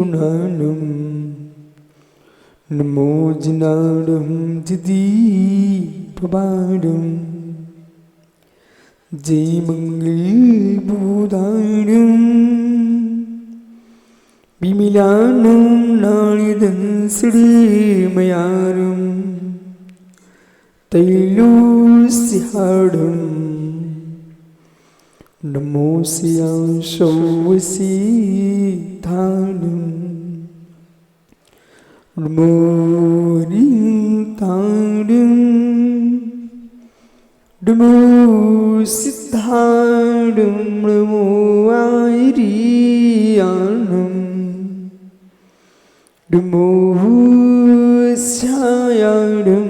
नानम नमो जिनाडम जिदी पबाडम जय मंगल बुधाडम बिमिलानम नालिदं श्रीमयारम तैलुस्याडम नमो सियांशोवसीधाडम नमो रिंताडम नमो सिद्धाडम नमो आयरियानम नमो स्यायाडम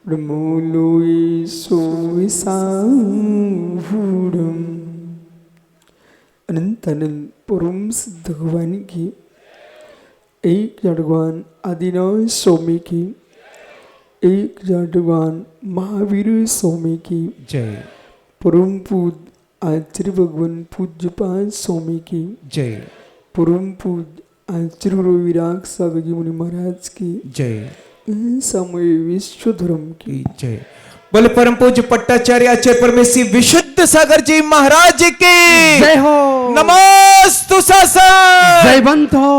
नमो लोई सोविसाहुडम। अनंत अनंत परम सिद्ध भगवान की, एक भगवान आदिनाथ स्वामी की, एक भगवान महावीर स्वामी की जय। परम पूज्य आचार्य भगवान पूज्यपाद स्वामी की जय। परम पूज्य आचार्य गुरु विराग सागर जी मुनि महाराज की जय। समय विश्व धर्म की जय। बोले परम पूज्य पट्टाचार्य आचार्य परमेश्वर विशुद्ध सागर जी महाराज की जय हो। नमस्तु शासन जयवंत हो।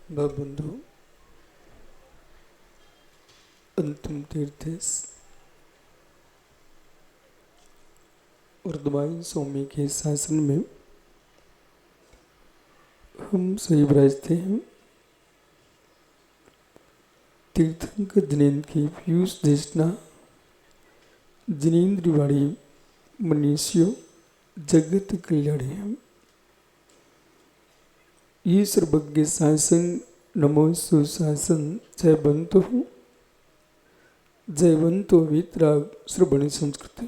बंधु अंतिम तीर्थ वर्धमान स्वामी के शासन में हम सही विराजते हैं। तीर्थंकर जिनेन्द्र की पीयूष देशना जिनेन्द्र वाणी मनीषियों जगत कल्याणी हम ये सर्वज्ञ शासन नमो सुशासन जयवंतो जयवंतो वितराग श्रवण संस्कृति।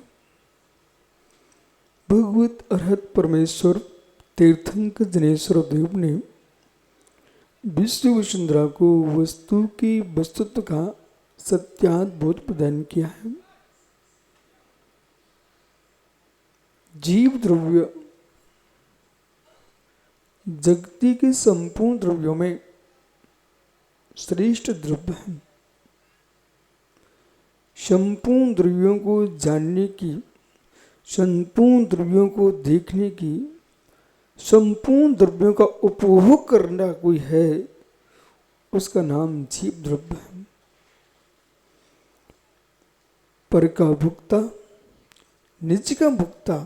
भगवत अर्हत परमेश्वर तीर्थंकर जनेश्वर देव ने विश्व वसुंधरा को वस्तु की वस्तुत्व का सत्यात बोध प्रदान किया है। जीव द्रव्य जगती के संपूर्ण द्रव्यों में श्रेष्ठ द्रव्य है। संपूर्ण द्रव्यों को जानने की, संपूर्ण द्रव्यों को देखने की, संपूर्ण द्रव्यों का उपभोग करना कोई है, उसका नाम जीव द्रव्य है। पर का भुक्ता, निज का भुक्ता,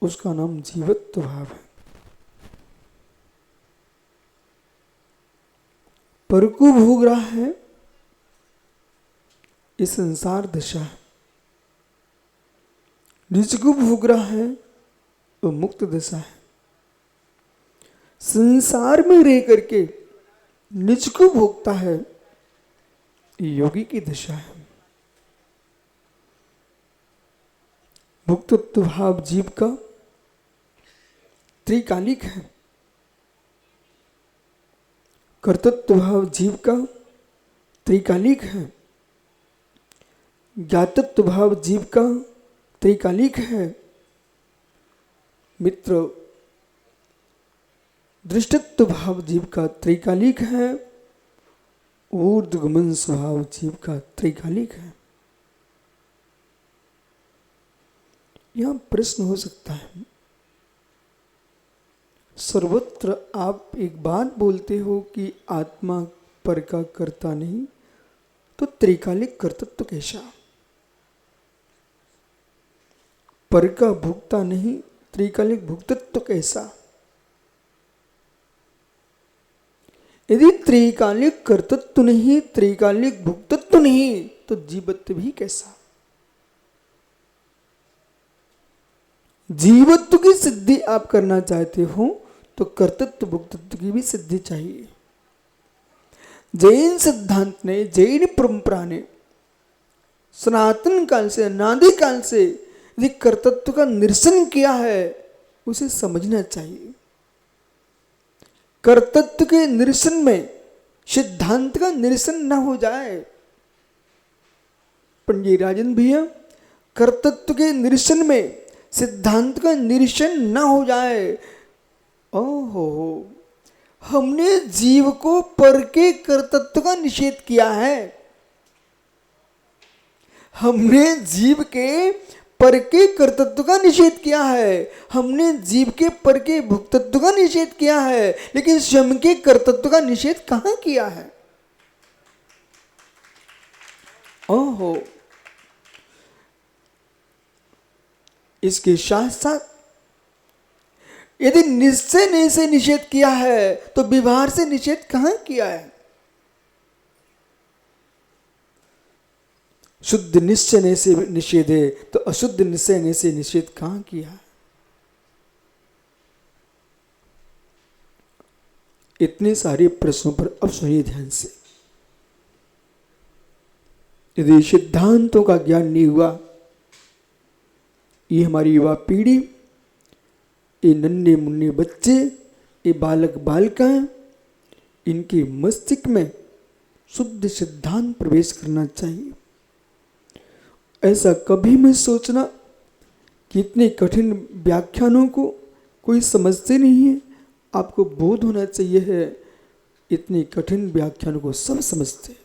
उसका नाम जीवत्व भाव है। पर को भोग रहा है, ये संसार दशा है। निज को भोग रहा है, वो मुक्त दशा है। संसार में रह करके निज को भोगता है, ये योगी की दशा है। मुक्तत्व भाव जीव का त्रिकालिक है। कर्तृत्व भाव जीव का त्रिकालिक है। ज्ञातत्व भाव जीव का त्रिकालिक है। मित्र दृष्टत्व भाव जीव का त्रिकालिक है। ऊर्ध्वगमन स्वभाव जीव का त्रिकालिक है। यहां प्रश्न हो सकता है, सर्वत्र आप एक बात बोलते हो कि आत्मा पर का कर्ता नहीं, तो त्रिकालिक कर्तृत्व कैसा? पर का भुगता नहीं, त्रिकालिक भुक्तत्व कैसा? यदि त्रिकालिक कर्तृत्व नहीं, त्रिकालिक भुक्तत्व नहीं, तो जीवत्व भी कैसा? जीवत्व की सिद्धि आप करना चाहते हो तो कर्तृत्व भुक्तत्व की भी सिद्धि चाहिए। जैन सिद्धांत ने, जैन परंपरा ने सनातन काल से, अनादि काल से यदि कर्तृत्व का निरसन किया है, उसे समझना चाहिए। कर्तृत्व के निरसन में सिद्धांत का निरसन न हो जाए, पंडित राजन भैया, कर्तृत्व के निरीक्षण में सिद्धांत का निरीक्षण न हो जाए। ओहो, हमने जीव को पर के कर्तृत्व का निषेध किया है। हमने जीव के पर के कर्तृत्व का निषेध किया है। हमने जीव के पर के भुक्तत्व का निषेध किया है, लेकिन स्वयं के कर्तृत्व का निषेध कहां किया है? ओहो, इसके साथ साथ यदि निश्चय ने से निषेध किया है तो व्यवहार से निषेध कहां किया है? शुद्ध निश्चय ने से निषेध है तो अशुद्ध निश्चय ने से निषेध कहां किया है? इतने सारे प्रश्नों पर अब सुनिए ध्यान से। यदि सिद्धांतों का ज्ञान नहीं हुआ, ये हमारी युवा पीढ़ी, ये नन्हे मुन्ने बच्चे, ये बालक बालिकाएं, इनके मस्तिष्क में शुद्ध सिद्धांत प्रवेश करना चाहिए। ऐसा कभी मत सोचना कि इतने कठिन व्याख्यानों को कोई समझते नहीं है। आपको बोध होना चाहिए है इतने कठिन व्याख्यानों को सब समझते।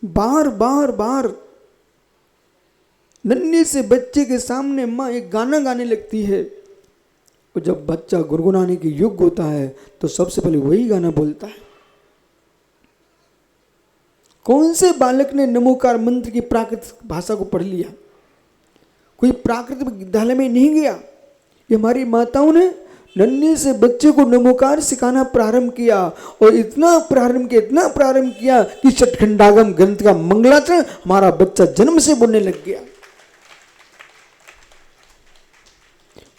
बार बार बार नन्हे से बच्चे के सामने माँ एक गाना गाने लगती है, और जब बच्चा गुनगुनाने के योग्य होता है तो सबसे पहले वही गाना बोलता है। कौन से बालक ने नमोकार मंत्र की प्राकृतिक भाषा को पढ़ लिया? कोई प्राकृतिक विद्यालय में नहीं गया। ये हमारी माताओं ने नन्हे से बच्चे को नमोकार सिखाना प्रारंभ किया, और इतना प्रारंभ किया कि षटखंडागम ग्रंथ का मंगलाचरण हमारा बच्चा जन्म से बोलने लग गया।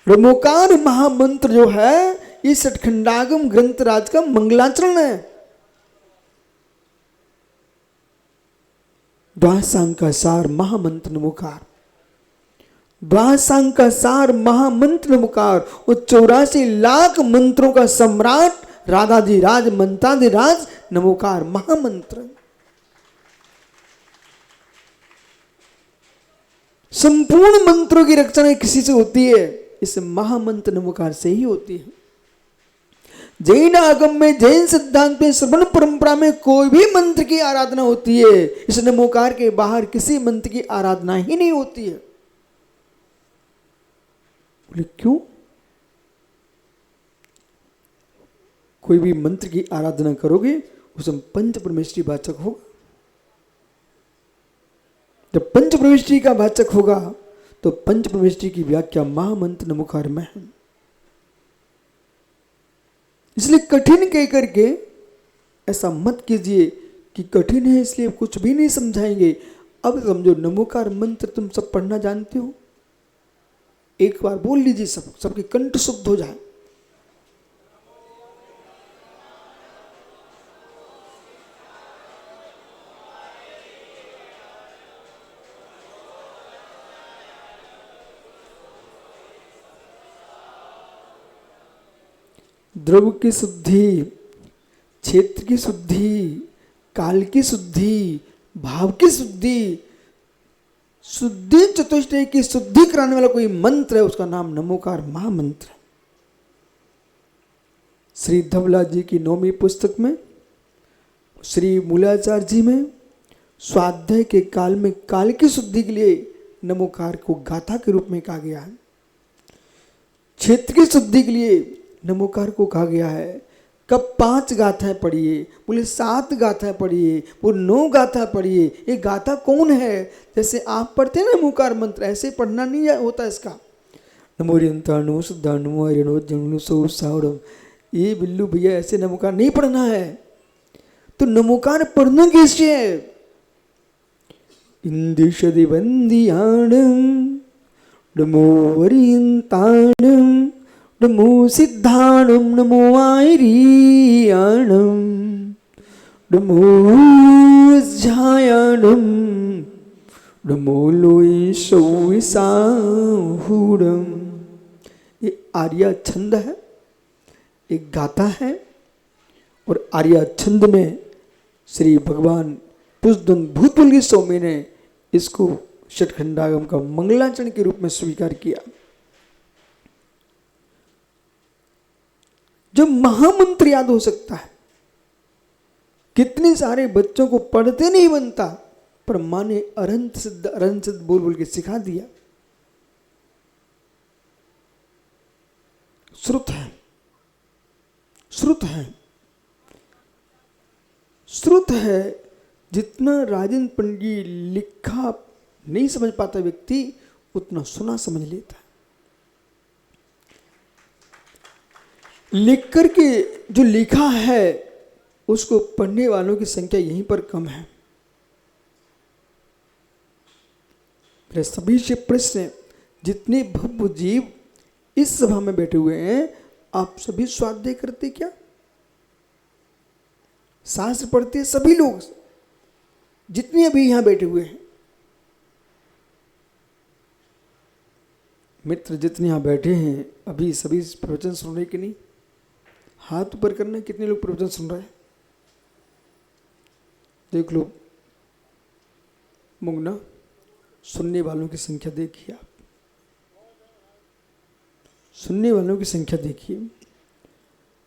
नमोकार महामंत्र जो है ये षटखंडागम ग्रंथ राज का मंगलाचरण है। द्वादशांग का सार महामंत्र नमोकार, द्वादशांग का सार महामंत्र नमोकार, और 84 लाख मंत्रों का सम्राट राधाधिराज मंत्राधिराज नमोकार महामंत्र। संपूर्ण मंत्रों की रचना किसी से होती है? इस महामंत्र नमोकार से ही होती है। जैन आगम में, जैन सिद्धांत में, श्रवण परंपरा में कोई भी मंत्र की आराधना होती है, इस नमोकार के बाहर किसी मंत्र की आराधना ही नहीं होती है। बोले क्यों? कोई भी मंत्र की आराधना करोगे उसमें पंच परमेष्ठी वाचक होगा। जब पंच परमेष्ठी का वाचक होगा तो पंच परमेष्ठी की व्याख्या महामंत्र नमोकार में है। इसलिए कठिन कह करके ऐसा मत कीजिए कि कठिन है इसलिए कुछ भी नहीं समझाएंगे। अब समझो, नमोकार मंत्र तुम सब पढ़ना जानते हो? एक बार बोल लीजिए, सबके कंठ शुद्ध हो जाए। द्रव्य की शुद्धि, क्षेत्र की शुद्धि, काल की शुद्धि, भाव की शुद्धि, शुद्धि चतुष्टय की शुद्धि कराने वाला कोई मंत्र है, उसका नाम नमोकार महामंत्र। श्री धवला जी की 9वीं पुस्तक में, श्री मूलाचार्य जी में स्वाध्याय के काल में काल की शुद्धि के लिए नमोकार को गाथा के रूप में कहा गया है। क्षेत्र की शुद्धि के लिए नमोकार को कहा गया है। कब 5 गाथाएं पढ़िए, बोले 7 गाथाएं पढ़िए, वो 9 गाथा पढ़िए। ये गाथा कौन है? जैसे आप पढ़ते हैं ना नमोकार मंत्र, ऐसे पढ़ना नहीं होता इसका। नमो रियंताणु शुद्धाणु हरिणो जनु सो सावड़म, ये बिल्लू भैया ऐसे नमोकार नहीं पढ़ना है। तो नमोकार पढ़ना कैसे है? इंदिशदि वंदियाणम नमो हरियंताणम नमो सिद्धाणम नमो आयरियाणम नमो झायाणम नमो लोई सौसाहुड़म। ये आर्या छंद है, एक गाथा है, और आर्या छंद में श्री भगवान पुष्पदंत भूतपूर्व की स्वामी ने इसको षटखंडागम का मंगलाचरण के रूप में स्वीकार किया। जब महामंत्र याद हो सकता है, कितने सारे बच्चों को पढ़ते नहीं बनता, पर माँ ने अरंत सिद्ध बोल बोल के सिखा दिया। श्रुत है, श्रुत है, श्रुत है। जितना राजेंद्र पंडित लिखा नहीं समझ पाता व्यक्ति, उतना सुना समझ लेता है। लिख करके जो लिखा है उसको पढ़ने वालों की संख्या यहीं पर कम है। मेरे सभी से प्रश्न है, जितने भव्य जीव इस सभा में बैठे हुए हैं, आप सभी स्वाध्याय करते क्या? शास्त्र पढ़ते सभी लोग, जितने अभी यहां बैठे हुए हैं मित्र, जितने यहां बैठे हैं अभी सभी प्रवचन सुन रहे कि नहीं? हाथ ऊपर करना, कितने लोग प्रवचन सुन रहे हैं? देख लो मुगना, सुनने वालों की संख्या देखिए आप, सुनने वालों की संख्या देखिए।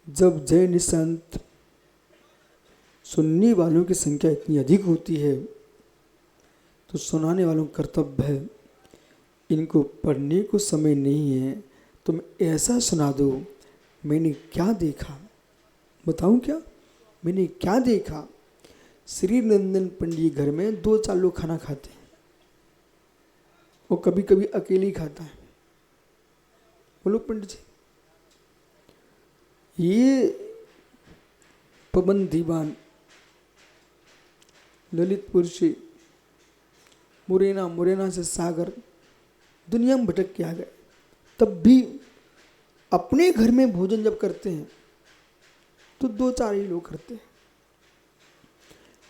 जब जय निशांत सुनने वालों की संख्या इतनी अधिक होती है तो सुनाने वालों का कर्तव्य है, इनको पढ़ने को समय नहीं है, तुम ऐसा सुना दो। मैंने क्या देखा बताऊं क्या? मैंने क्या देखा? श्री नंदन पंडित घर में 2-4 लोग खाना खाते हैं, वो कभी कभी अकेले ही खाता है। बोलो पंडित जी, ये पवन दीवान ललितपुर से मुरैना से सागर दुनिया में भटक के आ गए, तब भी अपने घर में भोजन जब करते हैं तो 2-4 ही लोग करते हैं।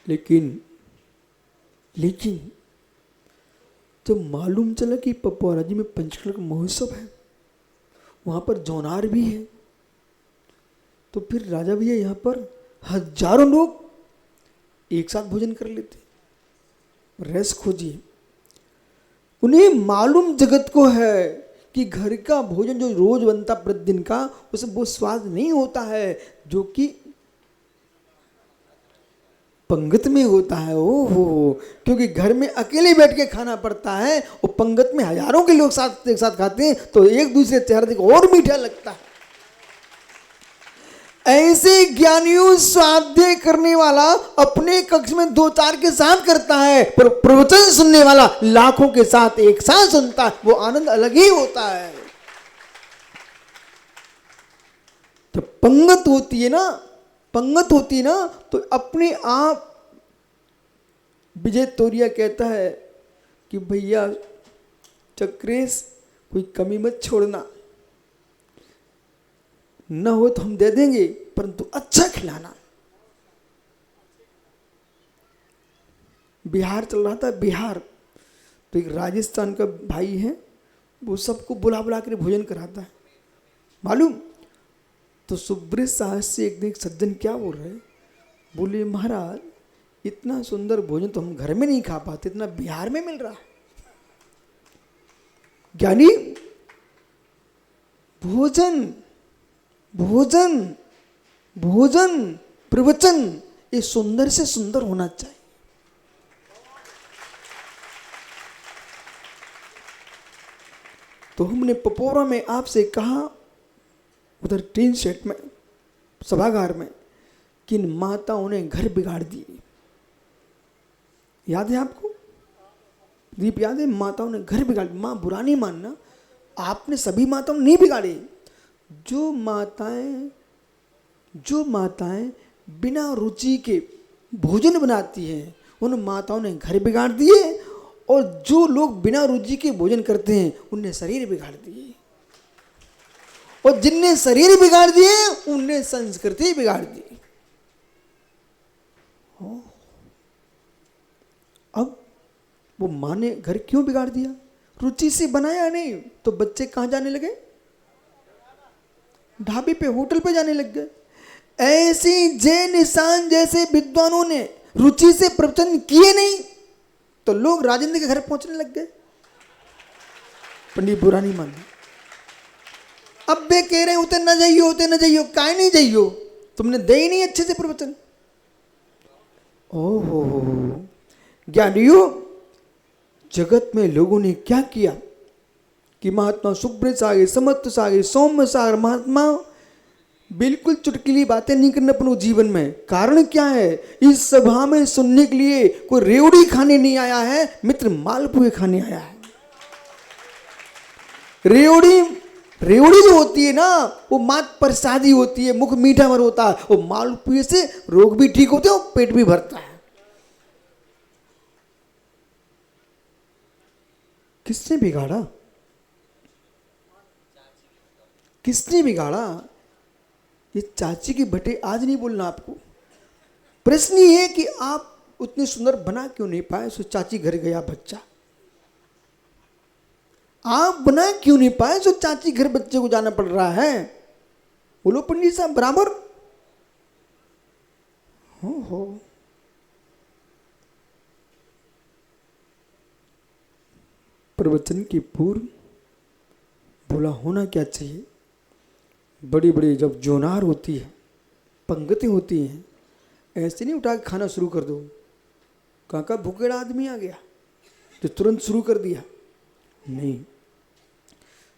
लेकिन जब मालूम चला कि पपौरा जी में पंचकला का महोत्सव है, वहाँ पर जौनार भी है, तो फिर राजा भैया यहाँ पर हजारों लोग एक साथ भोजन कर लेते। रस खोजिए, उन्हें मालूम जगत को है कि घर का भोजन जो रोज बनता प्रतिदिन का, उसमें वो स्वाद नहीं होता है जो कि पंगत में होता है। ओहो, क्योंकि घर में अकेले बैठ के खाना पड़ता है, और पंगत में हजारों के लोग एक साथ खाते हैं तो एक दूसरे चेहरा देख और मीठा लगता है। ऐसे ज्ञानियों स्वाध्याय करने वाला अपने कक्ष में 2-4 के साथ करता है, पर प्रवचन सुनने वाला लाखों के साथ एक साथ सुनता है, वो आनंद अलग ही होता है। जब पंगत होती है ना, तो अपने आप विजय तोरिया कहता है कि भैया चक्रेश कोई कमी मत छोड़ना, न हो तो हम दे देंगे, परंतु अच्छा खिलाना। बिहार चल रहा था, बिहार तो एक राजस्थान का भाई है, वो सबको बुला बुला कर भोजन कराता है, मालूम। तो सुब्रत साहब से एक दिन सज्जन क्या बोल रहे, बोले महाराज इतना सुंदर भोजन तो हम घर में नहीं खा पाते, इतना बिहार में मिल रहा है। ज्ञानी भोजन प्रवचन ये सुंदर से सुंदर होना चाहिए। तो हमने पपोरा में आपसे कहा, उधर टीन सेट में सभागार में, किन माताओं ने घर बिगाड़ दिए। याद है आपको? दीप याद है? माताओं ने घर बिगाड़, माँ बुरा नहीं मानना, आपने सभी माताओं ने नहीं बिगाड़े। जो माताएं बिना रुचि के भोजन बनाती हैं, उन माताओं ने घर बिगाड़ दिए, और जो लोग बिना रुचि के भोजन करते हैं उनने शरीर बिगाड़ दिए, और जिनने शरीर बिगाड़ दिए उनने संस्कृति बिगाड़ दी। अब वो माँ ने घर क्यों बिगाड़ दिया? रुचि से बनाया नहीं, तो बच्चे कहाँ जाने लगे? ढाबे पे, होटल पे जाने लग गए। ऐसी जय निशान जैसे विद्वानों ने रुचि से प्रवचन किए नहीं तो लोग राजेंद्र के घर पहुंचने लग गए। पंडित बुरा नहीं मान, अब वे कह रहे होते न जाइयो, काहे नहीं जाइयो, तुमने दे ही नहीं अच्छे से प्रवचन। ओहो ज्ञानियों, जगत में लोगों ने क्या किया कि महात्मा सुब्रत सागर, समर्थ सागर, सौम्य सागर महात्मा बिल्कुल चुटकीली बातें नहीं करना अपने जीवन में। कारण क्या है? इस सभा में सुनने के लिए कोई रेवड़ी खाने नहीं आया है, मित्र मालपुए खाने आया है। रेवड़ी जो होती है ना, वो मात प्रसादी होती है, मुख मीठा भर होता है। वो मालपुए से रोग भी ठीक होते हैं और पेट भी भरता है। किसने बिगाड़ा? किसने बिगाड़ा? ये चाची की भटे आज नहीं बोलना आपको। प्रश्न ये है कि आप उतनी सुंदर बना क्यों नहीं पाए? सो चाची घर गया बच्चा, आप बना क्यों नहीं पाए? सो चाची घर बच्चे को जाना पड़ रहा है। बोलो पंडित साहब बराबर हो। प्रवचन के पूर्व बोला होना क्या चाहिए? बड़ी बड़ी जब जोनार होती है, पंगतें होती हैं, ऐसे नहीं उठा के खाना शुरू कर दो। काका भूखेड़ा आदमी आ गया तो तुरंत शुरू कर दिया, नहीं।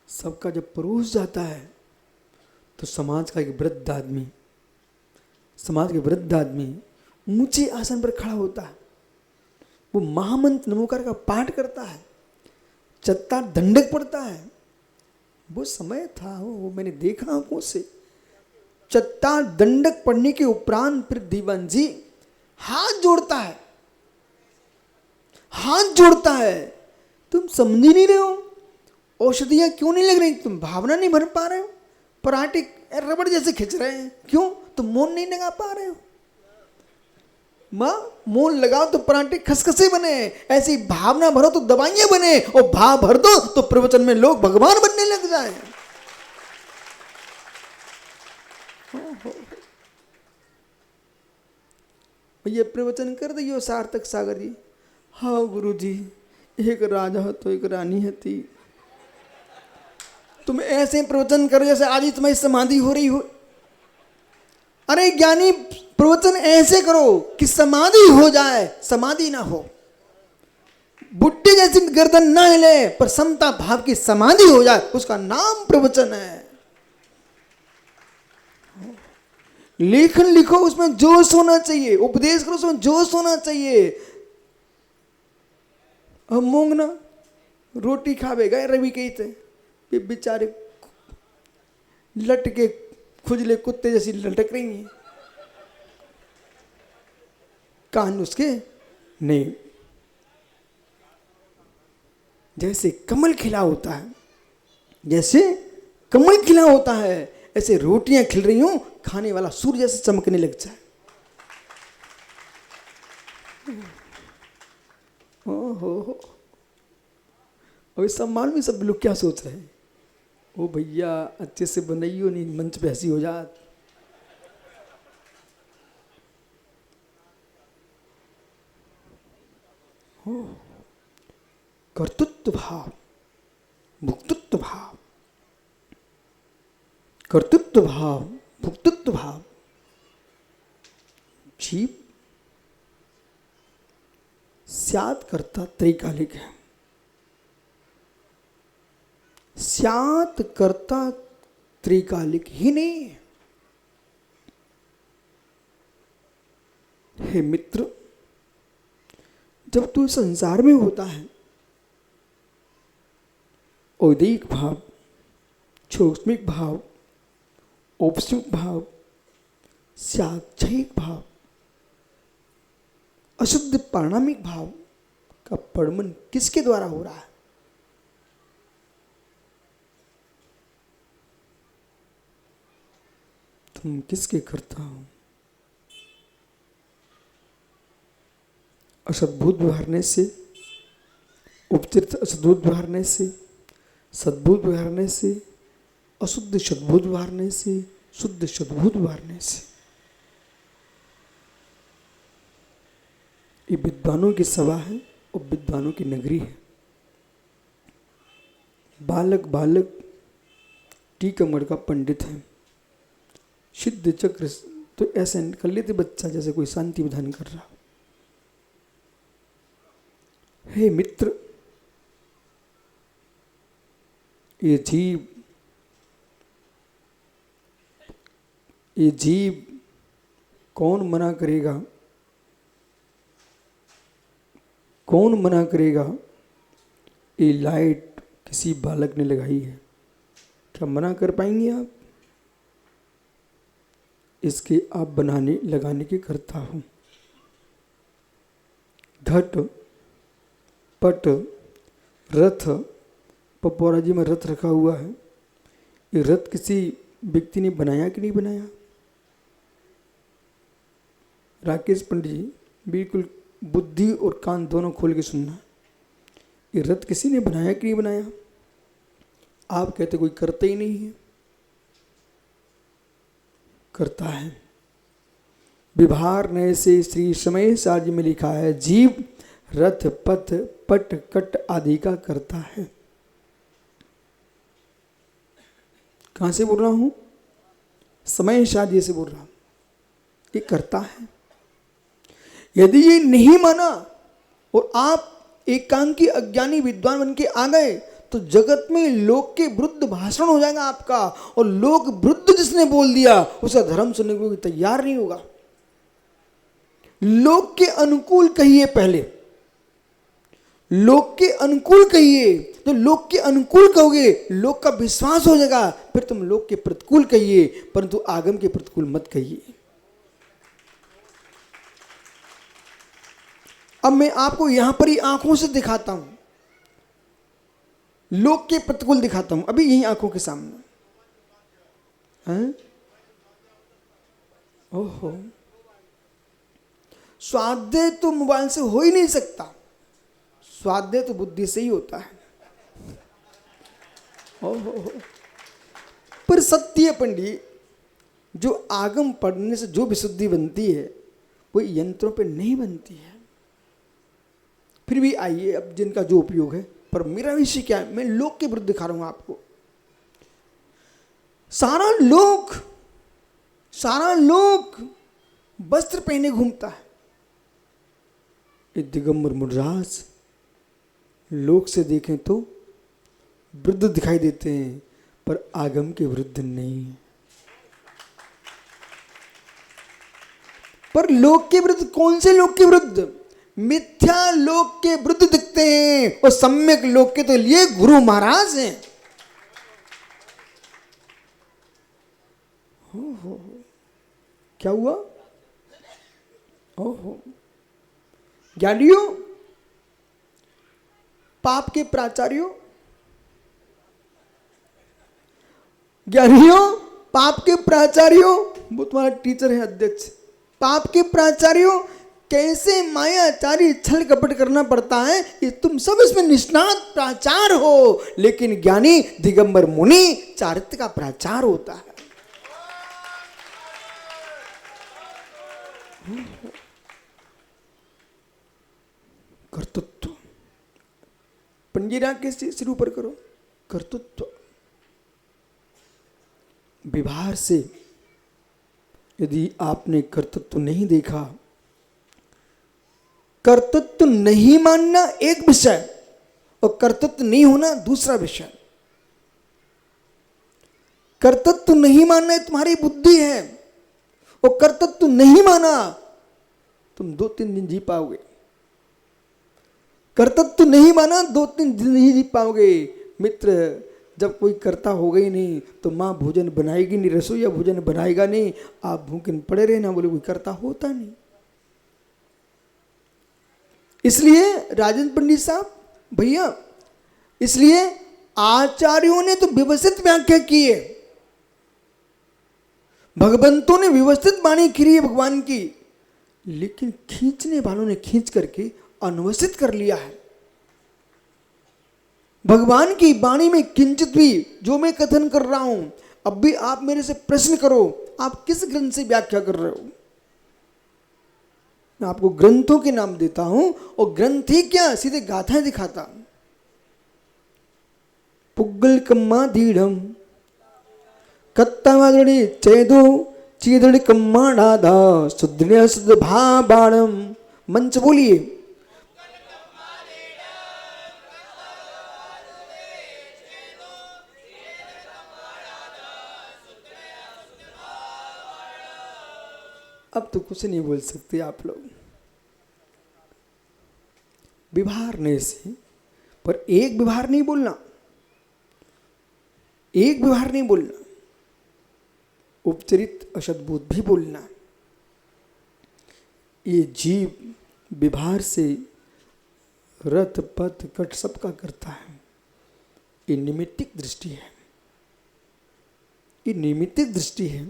सबका जब परोस जाता है तो समाज का एक वृद्ध आदमी ऊंचे आसन पर खड़ा होता है। वो महामंत्र नमोकार का पाठ करता है, चत्ता दंडक पड़ता है। वो समय था, वो मैंने देखा आंखों से। चत्ता दंडक पढ़ने के उपरांत फिर दीवान जी हाथ जोड़ता है। तुम समझ ही नहीं रहे हो, औषधियां क्यों नहीं लग रही? तुम भावना नहीं भर पा रहे हो, पराठे रबड़ जैसे खिंच रहे हैं। क्यों? तुम मोन नहीं लगा पा रहे हो। माँ मोन लगाओ तो पराठे खसखसे बने, ऐसी भावना भरो तो दवाइयां बने, और भाव भर दो तो प्रवचन में लोग भगवान बनने लग जाए। ये प्रवचन कर दियो सार्थक सागर जी। हाँ गुरु जी, एक राजा तो एक रानी है थी। तुम ऐसे प्रवचन करो जैसे आज ही तुम्हारी समाधि हो रही हो। अरे ज्ञानी, प्रवचन ऐसे करो कि समाधि हो जाए, समाधि ना हो। बुड्ढे जैसी गर्दन ना हिले पर समता भाव की समाधि हो जाए, उसका नाम प्रवचन है। लेखन लिखो, उसमें जोश होना चाहिए। उपदेश करो, उसमें जोश होना चाहिए। हम मूंगना रोटी खावे गए रवि कही थे, ये बेचारे लटके खुजले कुत्ते जैसी लटक रही हैं, कान उसके नहीं। जैसे कमल खिला होता है, ऐसे रोटियां खिल रही हूं, खाने वाला सूर्य जैसे चमकने लग जाए। ओहो, और इस सम्मान में सब लोग क्या सोच रहे हैं? ओ भैया अच्छे से बनाइयो, नहीं मंच पे हंसी हो जात। कर्तृत्व भाव, भुक्तृत्व भाव, कर्तृत्व भाव, भुक्तृत्व भाव। जीव स्यात् कर्ता त्रैकालिक है। स्यात् कर्ता त्रैकालिक ही नहीं है। हे मित्र, जब तू संसार में होता है, औदिक भाव, सूक्ष्मिक भाव, औपस्मिक भाव, साक्षयिक भाव, अशुद्ध पारणामिक भाव का परमन किसके द्वारा हो रहा है? तुम किसके करता हो? असद्भुत व्यवहारने से, उपचित असद्भुत व्यवहारने से, सद्भुत व्यवहारने से, अशुद्ध सद्भुत व्यवहारने से, शुद्ध सद्भुत व्यवहारने से। ये विद्वानों की सभा है और विद्वानों की नगरी है। बालक बालक टीकमगढ़ का पंडित है। सिद्ध चक्र तो ऐसे कर लेते बच्चा जैसे कोई शांति विधान कर रहा। हे मित्र, ये जीव कौन मना करेगा? कौन मना करेगा? ये लाइट किसी बालक ने लगाई है, क्या मना कर पाएंगे आप? इसके आप बनाने लगाने के कर्ता हूं। घट पट रथ, पपौरा जी में रथ रखा हुआ है। ये रथ किसी व्यक्ति ने बनाया कि नहीं बनाया? राकेश पंडित जी, बिल्कुल बुद्धि और कान दोनों खोल के सुनना। ये रथ किसी ने बनाया कि नहीं बनाया? आप कहते कोई करता ही नहीं है। करता है। विभार नय से श्री समय साज में लिखा है, जीव रथ पथ पट कट आदि का करता है। कहां से बोल रहा हूं? समय साज से बोल रहा हूं। ये करता है। यदि ये नहीं माना और आप एकांकी अज्ञानी विद्वान बन के आ गए तो जगत में लोक के विरुद्ध भाषण हो जाएगा आपका, और लोक विरुद्ध जिसने बोल दिया उसका धर्म सुनने को तैयार नहीं होगा। लोक के अनुकूल कहिए, पहले लोक के अनुकूल कहिए। तो लोक के अनुकूल कहोगे लोक का विश्वास हो जाएगा, फिर तुम लोक के प्रतिकूल कहिए, परंतु आगम के प्रतिकूल मत कहिए। अब मैं आपको यहां पर ही आंखों से दिखाता हूं, लोक के प्रतिकूल दिखाता हूं, अभी यही आंखों के सामने हैं? ओहो, स्वाध्याय तो मोबाइल से हो ही नहीं सकता, स्वाध्याय तो बुद्धि से ही होता है। ओहो, पर सत्य पंडित, जो आगम पढ़ने से जो विशुद्धि बनती है वो यंत्रों पे नहीं बनती है। फिर भी आइए, अब जिनका जो उपयोग है, पर मेरा विषय क्या है, मैं लोक के विरुद्ध दिखा रहा हूं आपको। सारा लोक वस्त्र पहने घूमता है। ये दिगंबर मुर्राज लोक से देखें तो वृद्ध दिखाई देते हैं, पर आगम के वृद्ध नहीं। पर लोक के विरुद्ध, कौन से लोक के विरुद्ध? मिथ्या लोक के विरुद्ध दिखते हैं, और सम्यक लोक के तो लिए गुरु महाराज हैं। हो, क्या हुआ? ओहो, ज्ञानियों, पाप के प्राचार्यों, ज्ञानियों, पाप के प्राचार्यों, वो तुम्हारा टीचर है, अध्यक्ष। पाप के प्राचार्यों, कैसे मायाचारी छल कपट करना पड़ता है, ये तुम सब इसमें निष्णात प्राचार हो, लेकिन ज्ञानी दिगंबर मुनि चारित्र का प्राचार होता है। कर्तृत्व, पंजीरा के सिर ऊपर करो। कर्तृत्व, विभार से यदि आपने कर्तृत्व नहीं देखा, कर्तृत्व नहीं मानना एक विषय और कर्तृत्व नहीं होना दूसरा विषय। कर्तृत्व नहीं मानना तुम्हारी बुद्धि है, और कर्तृत्व नहीं माना तुम 2-3 दिन जी पाओगे। कर्तृत्व नहीं माना 2-3 दिन नहीं जी पाओगे। मित्र, जब कोई कर्ता होगा ही नहीं तो माँ भोजन बनाएगी नहीं, रसोईया भोजन बनाएगा नहीं, आप भूखे पड़े रहना, बोले कोई कर्ता होता नहीं। इसलिए राजेंद्र पंडित साहब भैया, इसलिए आचार्यों ने तो व्यवस्थित व्याख्या की है, भगवंतों ने व्यवस्थित वाणी की है भगवान की, लेकिन खींचने वालों ने खींच करके अनुवस्थित कर लिया है। भगवान की वाणी में किंचित भी, जो मैं कथन कर रहा हूं, अब भी आप मेरे से प्रश्न करो, आप किस ग्रंथ से व्याख्या कर रहे हो? मैं आपको ग्रंथों के नाम देता हूं और ग्रंथ ही क्या सीधे गाथाएं दिखाता। पुग्गल कम्मा धीड़म कत्तावादड़ी चेदो चीदड़ी कम्मा डाधा सुद्रिया सुद भाबाणम। मंच बोलिए। अब तो कुछ नहीं बोल सकते आप लोग विभारने से, पर एक विभार नहीं बोलना, एक व्यवहार नहीं बोलना, उपचरित अशद्भूत भी बोलना। ये जीव व्यवहार से रथ पथ कट सबका करता है। ये निमित्तिक दृष्टि है, ये निमित्तिक दृष्टि है।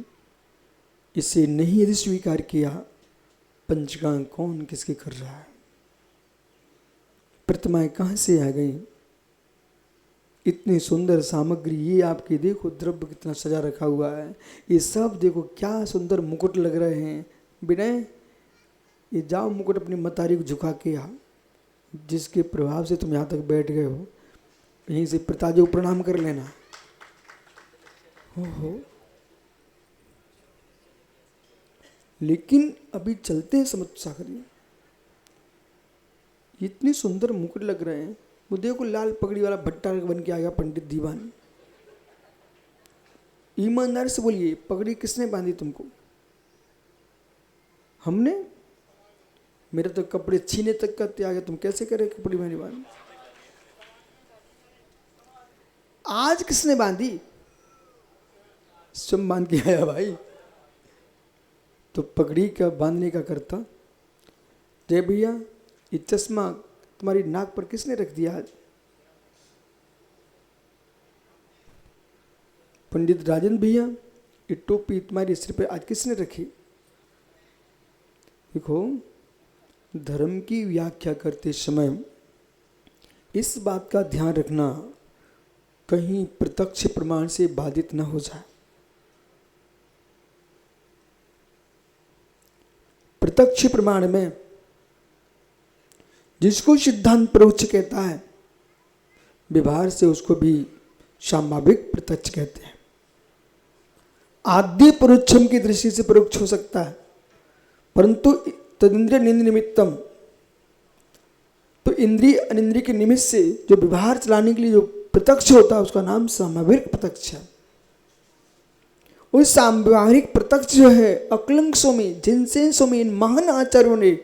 इसे नहीं यदि स्वीकार किया, पंचकांग कौन किसके कर रहा है, प्रतिमाएं कहाँ से आ गई, इतनी सुंदर सामग्री, ये आपके देखो द्रव्य कितना सजा रखा हुआ है, ये सब देखो क्या सुंदर मुकुट लग रहे हैं। विनय, ये जाओ मुकुट अपनी मतारी को झुका के आ, जिसके प्रभाव से तुम यहाँ तक बैठ गए हो, यहीं से पिताजी को प्रणाम कर लेना। हो लेकिन अभी चलते हैं समुद्र सागर में, इतनी सुंदर मुकुट लग रहे हैं। वो देखो लाल पगड़ी वाला भट्टा बन के आ गया पंडित दीवान। ईमानदार से बोलिए, पगड़ी किसने बांधी तुमको? हमने? मेरे तो कपड़े छीने तक का त्याग है, तुम कैसे करे कपड़ी मैंने बांधी? आज किसने बांधी? स्वयं बांध के आया भाई। तो पगड़ी का बांधने का करता। जय भैया, ये चश्मा तुम्हारी नाक पर किसने रख दिया आज? पंडित राजन भैया, ये टोपी तुम्हारे सिर पे आज किसने रखी? देखो, धर्म की व्याख्या करते समय इस बात का ध्यान रखना कहीं प्रत्यक्ष प्रमाण से बाधित न हो जाए। प्रत्यक्ष प्रमाण में जिसको सिद्धांत परोक्ष कहता है, व्यवहार से उसको भी सामाविक प्रत्यक्ष कहते हैं। आद्य परोक्षम की दृष्टि से परोक्ष हो सकता है, परंतु तदिंद्रिय निंद निमित्तम, तो इंद्रिय अनिंद्रिय के निमित्त से जो व्यवहार चलाने के लिए जो प्रत्यक्ष होता है उसका नाम सामाविक प्रत्यक्ष है। उस साम्यवहारिक प्रत्यक्ष जो है अकलंकों में, जिनसेंसों में इन महान आचार्यों ने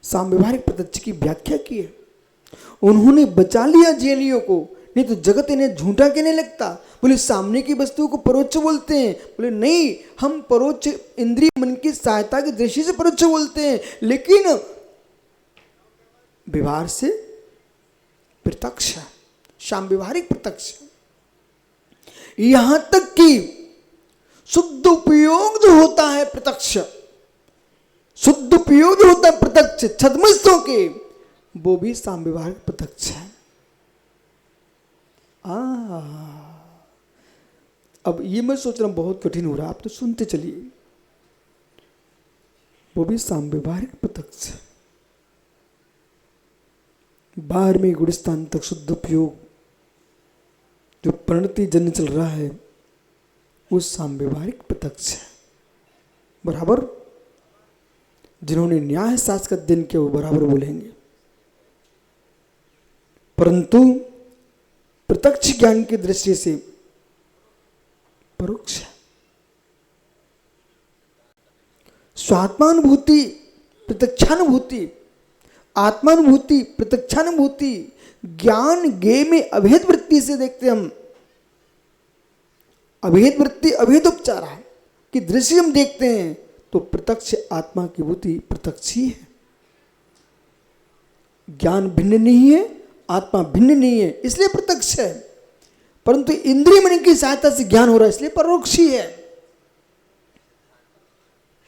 साम्यवहारिक प्रत्यक्ष की व्याख्या की है। उन्होंने बचा लिया जेलियों को, नहीं तो जगत इन्हें झूठा कहने लगता। बोले सामने की वस्तु को परोक्ष बोलते हैं, बोले नहीं हम परोक्ष इंद्रिय मन की सहायता की दृष्टि से परोक्ष बोलते हैं, लेकिन व्यवहार से प्रत्यक्ष, साम्यवहारिक प्रत्यक्ष। यहां तक कि शुद्ध उपयोग जो होता है प्रत्यक्ष, शुद्ध उपयोग जो होता है प्रत्यक्ष छद्मस्तों के, वो भी साम्यवहारिक प्रत्यक्ष है। अब ये मैं सोच रहा हूं बहुत कठिन हो रहा है, आप तो सुनते चलिए। वो भी साम्यवहारिक प्रत्यक्ष है। 12वें गुणस्थान तक शुद्ध उपयोग जो प्रणति जन्म चल रहा है वो साम्यवहारिक प्रत्यक्ष है। बराबर जिन्होंने न्याय शास्त्र का अध्ययन किया वो बराबर बोलेंगे, परंतु प्रत्यक्ष ज्ञान की दृष्टि से परोक्ष है। स्वात्मानुभूति प्रत्यक्षानुभूति, आत्मानुभूति प्रत्यक्षानुभूति, ज्ञान ज्ञेय में अभेद वृत्ति से देखते हम। अभेद वृत्ति अभेद उपचार की दृष्टि हम देखते हैं तो प्रत्यक्ष आत्मा की भूति प्रत्यक्ष ही है। ज्ञान भिन्न नहीं है, आत्मा भिन्न नहीं है, इसलिए प्रत्यक्ष है। परंतु इंद्रिय मन की सहायता से ज्ञान हो रहा है, इसलिए परोक्ष ही है।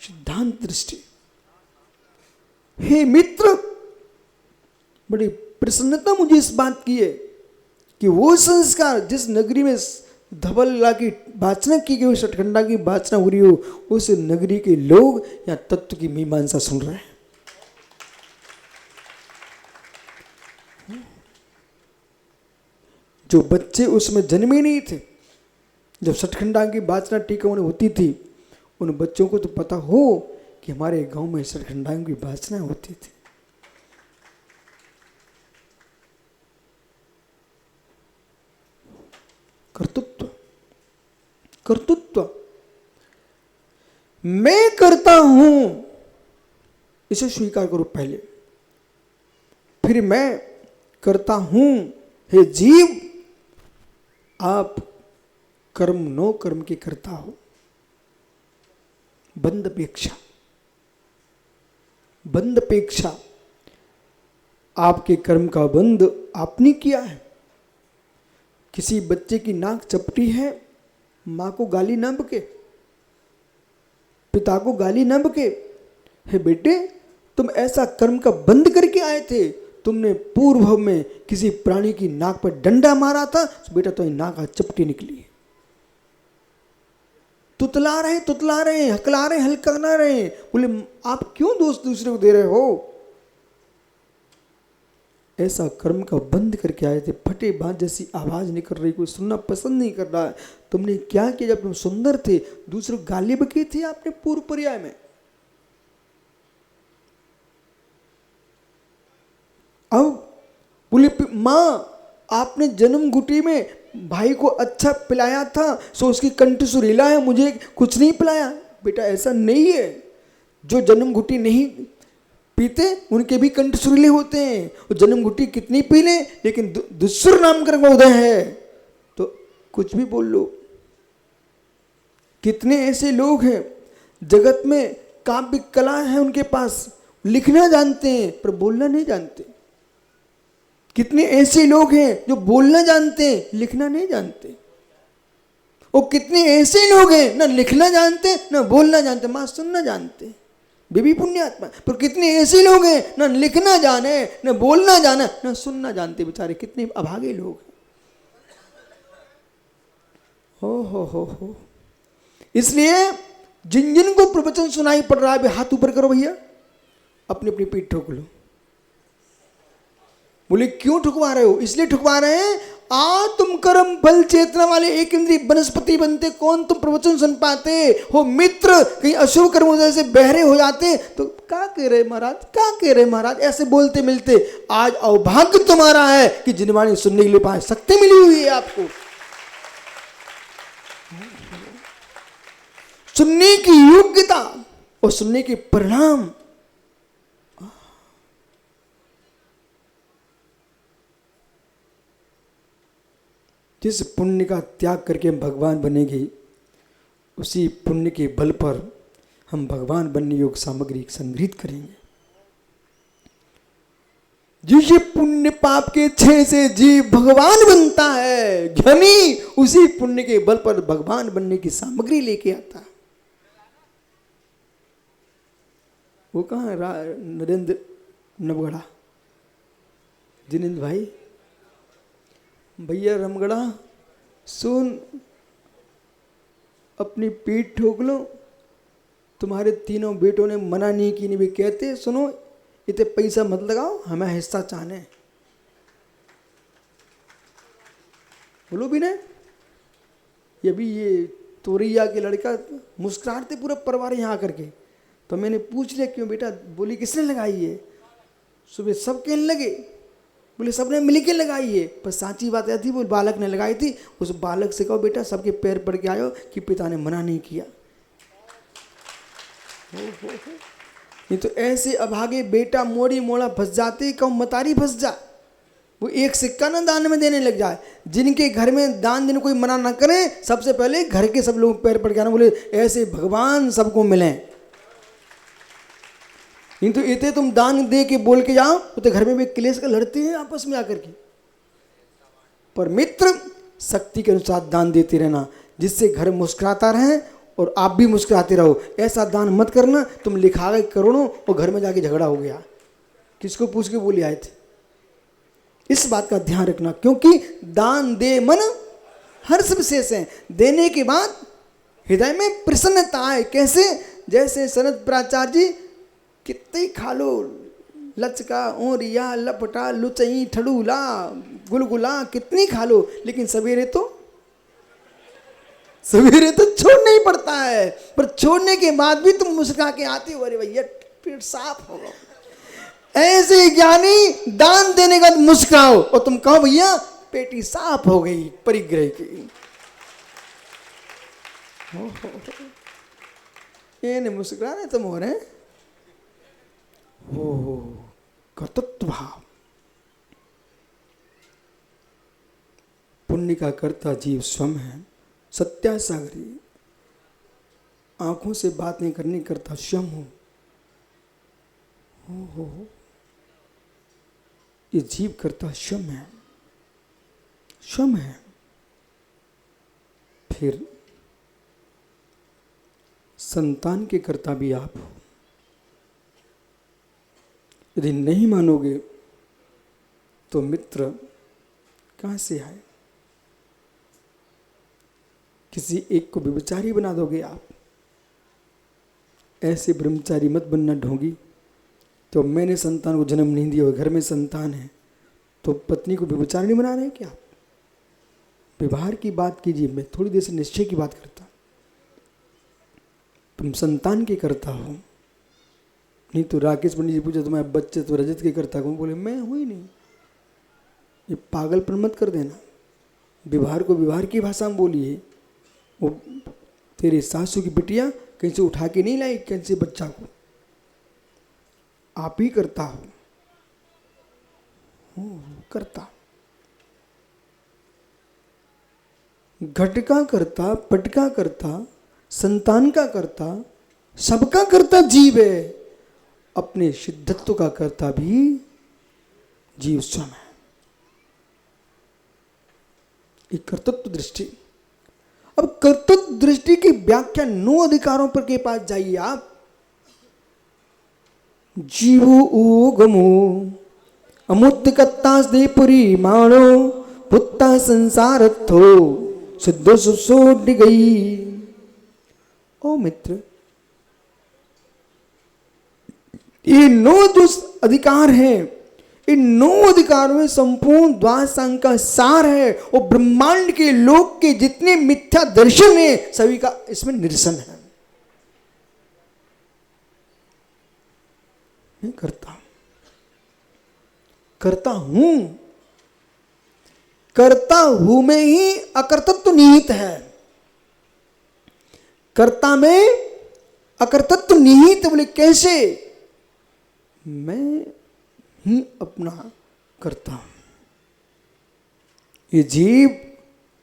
सिद्धांत दृष्टि। हे मित्र, बड़ी प्रसन्नता मुझे इस बात की है कि वो संस्कार जिस नगरी में धवल की वाचना की गई, शतखंडा की वाचना हो रही हो, उस नगरी के लोग या तत्व की मीमांसा सुन रहे हैं। जो बच्चे उसमें जन्मे नहीं थे, जब सतखंडा की वाचना टीका होती थी, उन बच्चों को तो पता हो कि हमारे गांव में सतखंडा की वाचना होती थी। कर्तृत्व, कर्तृत्व, मैं करता हूं इसे स्वीकार करो पहले, फिर मैं करता हूं। हे जीव, आप कर्म नो कर्म के करता हो। बंद अपेक्षा, बंद अपेक्षा, आपके कर्म का बंद आपने किया है। किसी बच्चे की नाक चपटी है, मां को गाली न बके, पिता को गाली न बके, हे बेटे तुम ऐसा कर्म का बंद करके आए थे, तुमने पूर्व में किसी प्राणी की नाक पर डंडा मारा था, तो बेटा तो नाक चपटी निकली। तुतला रहे, हकला रहे, हल्का रहे, बोले आप क्यों दोष दूसरे को दे रहे हो? ऐसा कर्म का बंद करके आए थे। फटे बाज जैसी आवाज निकल रही, कोई सुनना पसंद नहीं कर रहा है। तुमने क्या किया? जब तुम सुंदर थे, दूसरे को गाली बकी थी आपने पूर्व पर्याय में। अब बोले मां आपने जन्म घुटी में भाई को अच्छा पिलाया था, सो उसकी कंठ सुरीला है, मुझे कुछ नहीं पिलाया। बेटा ऐसा नहीं है, जो जन्म घुटी नहीं पीते उनके भी कंठ सुरीले होते हैं। और जन्म घुटी कितनी पी ले, लेकिन दुस्सुर नाम का उदय है तो कुछ भी बोल लो। कितने ऐसे लोग हैं जगत में, काव्य कला है उनके पास, लिखना जानते हैं पर बोलना नहीं जानते। कितने ऐसे लोग हैं जो बोलना जानते हैं, लिखना नहीं जानते। और कितने ऐसे लोग हैं ना लिखना जानते ना बोलना जानते, मां सुनना जानते, बेबी पुण्यात्मा। पर कितने ऐसे लोग हैं ना लिखना जाने, ना बोलना जाने, ना सुनना जानते। बेचारे कितने अभागे लोग हैं। हो। इसलिए जिन जिन को प्रवचन सुनाई पड़ रहा है, हाथ ऊपर करो भैया, अपनी अपनी पीठ ठोक लो। बोले क्यों ठुकवा रहे हो? इसलिए ठुकवा रहे हैं, तुम कर्म फल चेतना वाले एक इंद्रिय वनस्पति बनते, कौन तुम प्रवचन सुन पाते हो? मित्र कहीं अशुभ कर्म हो जैसे बहरे हो जाते तो क्या कह रहे महाराज, क्या कह रहे महाराज, ऐसे बोलते मिलते। आज अभाग्य तुम्हारा है कि जिनवाणी सुनने के लिए पाए शक्ति मिली हुई है आपको। सुनने की योग्यता और सुनने के परिणाम। जिस पुण्य का त्याग करके हम भगवान बनेंगे, उसी पुण्य के बल पर हम भगवान बनने योग्य सामग्री संग्रहित करेंगे। जिस पुण्य पाप के क्षय से जीव भगवान बनता है, ज्ञानी उसी पुण्य के बल पर भगवान बनने की सामग्री लेके आता है। वो कहाँ है? नरेंद्र नवगढ़ा, जिनेंद्र भाई, भैया रमगढ़ा, सुन अपनी पीठ ठोक लो। तुम्हारे तीनों बेटों ने मना नहीं की, नहीं भी कहते सुनो इतने पैसा मत लगाओ, हमें हिस्सा चाहने। बोलो भी नहीं। ये भी ये तोरिया के लड़का मुस्कुराते पूरा परिवार यहाँ आकर के, तो मैंने पूछ लिया क्यों बेटा? बोली किसने लगाई है? सुबह सब कहने लगे, बोले सबने मिलके लगाई है, पर साची बात यह थी वो बालक ने लगाई थी। उस बालक से कहो बेटा सबके पैर पड़ के आयो कि पिता ने मना नहीं किया। नहीं तो ऐसे अभागे बेटा मोड़ी मोड़ा फंस जाते, कहो मतारी फंस जा, वो एक सिक्का ना दान में देने लग जाए। जिनके घर में दान देने कोई मना ना करे, सबसे पहले घर के सब लोग पैर पड़ के आना, बोले ऐसे भगवान सबको मिले। नहीं तो इतने तुम दान दे के बोल के जाओ तो घर में भी क्लेश का लड़ते हैं आपस में आकर के। पर मित्र शक्ति के अनुसार दान देते रहना, जिससे घर मुस्कुराता रहे और आप भी मुस्कुराते रहो। ऐसा दान मत करना तुम लिखा गए करोड़ों और घर में जाके झगड़ा हो गया, किसको पूछ के बोले आए थे। इस बात का ध्यान रखना, क्योंकि दान दे मन हर्ष विशेष है। देने के बाद हृदय में प्रसन्नता है। कैसे? जैसे सनत प्राचार्य जी, कितने खा लो, लचका ओरिया लपटा लुचई ठड़ूला, गुलगुला कितनी खा लो, लेकिन सवेरे तो छोड़ना ही पड़ता है। पर छोड़ने के बाद भी तुम मुस्कुरा के आते हो, अरे भैया पेट साफ होगा। ऐसे ज्ञानी दान देने का मुस्कुराओ और तुम कहो भैया पेटी साफ हो गई परिग्रह की। ये नहीं मुस्कुरा रहे तुम, हो रहे हो कर्तृत्व भाव। पुण्य का कर्ता जीव स्वयं है, सत्यासागरी। आंखों से बात नहीं करनी करता स्वयं हो। ये जीव करता स्वयं है, स्वयं है। फिर संतान के कर्ता भी आप हो। यदि नहीं मानोगे तो मित्र कहां से आए? किसी एक को व्यभिचारी बना दोगे आप। ऐसे ब्रह्मचारी मत बनना ढोंगी। तो मैंने संतान को जन्म नहीं दिया, घर में संतान है, तो पत्नी को व्यभिचारी नहीं बना रहे क्या? व्यवहार की बात कीजिए, मैं थोड़ी देर से निश्चय की बात करता। तुम संतान के करता हो। नहीं तो राकेश पंडित जी पूछे तुम्हारे बच्चे तो रजत के करता कौन? बोले मैं हूं ही नहीं। ये पागलपन मत कर देना। व्यवहार को व्यवहार की भाषा में बोलिए। वो तेरे सासू की बिटिया कहीं से उठा के नहीं लाई कैसे बच्चा को, आप ही करता हो। करता घट का करता, पट का करता, संतान का करता, सबका करता जीव है। अपने सिद्धत्व का करता भी जीव स्वयं है। एक कर्तृत्व दृष्टि। अब कर्तृत्व दृष्टि की व्याख्या 9 अधिकारों पर के पास जाइए आप। जीवो ओगमो अमुत्कत्ता देपुरी मानो पुत्ता संसारत्थो सिद्धो सुसोड गई। ओ मित्र, ये 9 जो अधिकार हैं, इन 9 अधिकारों में संपूर्ण द्वादश संघ का सार है। और ब्रह्मांड के लोक के जितने मिथ्या दर्शन है सभी का इसमें निरसन है। मैं करता हूं में ही अकर्तृत्व निहित है। कर्ता में अकर्तृत्व निहित। बोले कैसे? मैं ही अपना करता हूं। ये जीव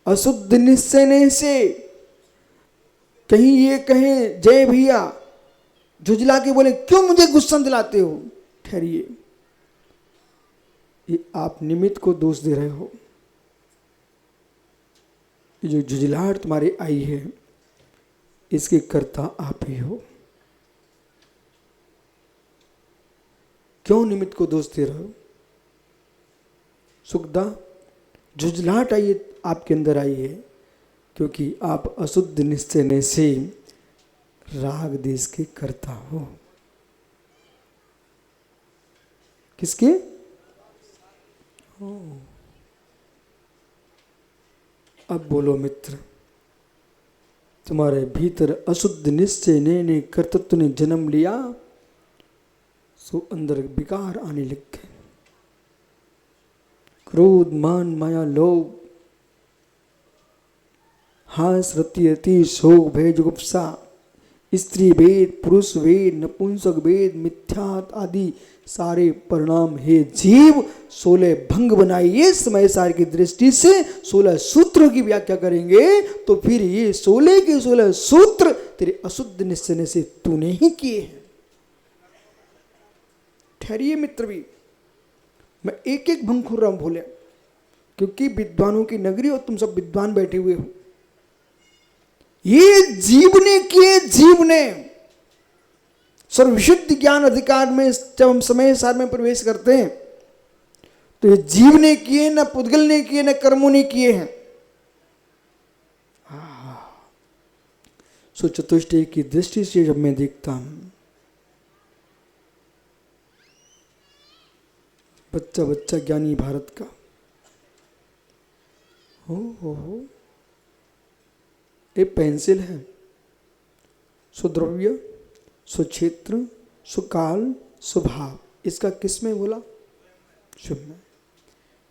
अशुद्ध निश्चय से कहीं ये कहें जय भैया झुझला के बोले क्यों मुझे गुस्सा दिलाते हो? ठहरिए, ये आप निमित्त को दोष दे रहे हो। ये जो झुझलाहट तुम्हारी आई है इसके कर्ता आप ही हो। क्यों निमित्त को दोष दे रहे हो? सुखदा, झुझलाहट आई आपके अंदर आई है क्योंकि आप अशुद्ध निश्चय से राग देश के कर्ता हो। किसके? अब बोलो मित्र, तुम्हारे भीतर अशुद्ध निश्चय ने कर्तृत्व ने जन्म लिया, सो अंदर विकार आने लग गए। क्रोध, मान, माया, लोभ, हास, रति, अति, शोक, भय, जुगुप्सा, स्त्री भेद, पुरुष भेद, नपुंसक भेद, मिथ्यात आदि सारे परिणाम हे जीव 16 भंग बनाइए। समय सार की दृष्टि से 16 सूत्रों की व्याख्या करेंगे तो फिर ये 16 के 16 सूत्र तेरे अशुद्ध निश्चय से तूने ही किए हैं। ठहरिए मित्र भी, मैं एक एक भंग खुर रहा हूं भोले, क्योंकि विद्वानों की नगरी और तुम सब विद्वान बैठे हुए हो। ये जीव ने किए, जीव ने सर्वविशुद्ध ज्ञान अधिकार में जब हम समय सार में प्रवेश करते हैं तो ये जीव ने किए, ना पुद्गल ने किए, ना कर्मों ने किए हैं। सो चतुष्टय की दृष्टि से जब मैं देखता हूं, बच्चा बच्चा ज्ञानी भारत का, हो, ये पेंसिल है। सुद्रव्य, सुक्षेत्र, सुकाल, स्वभाव, इसका किस में बोला? शुभ में।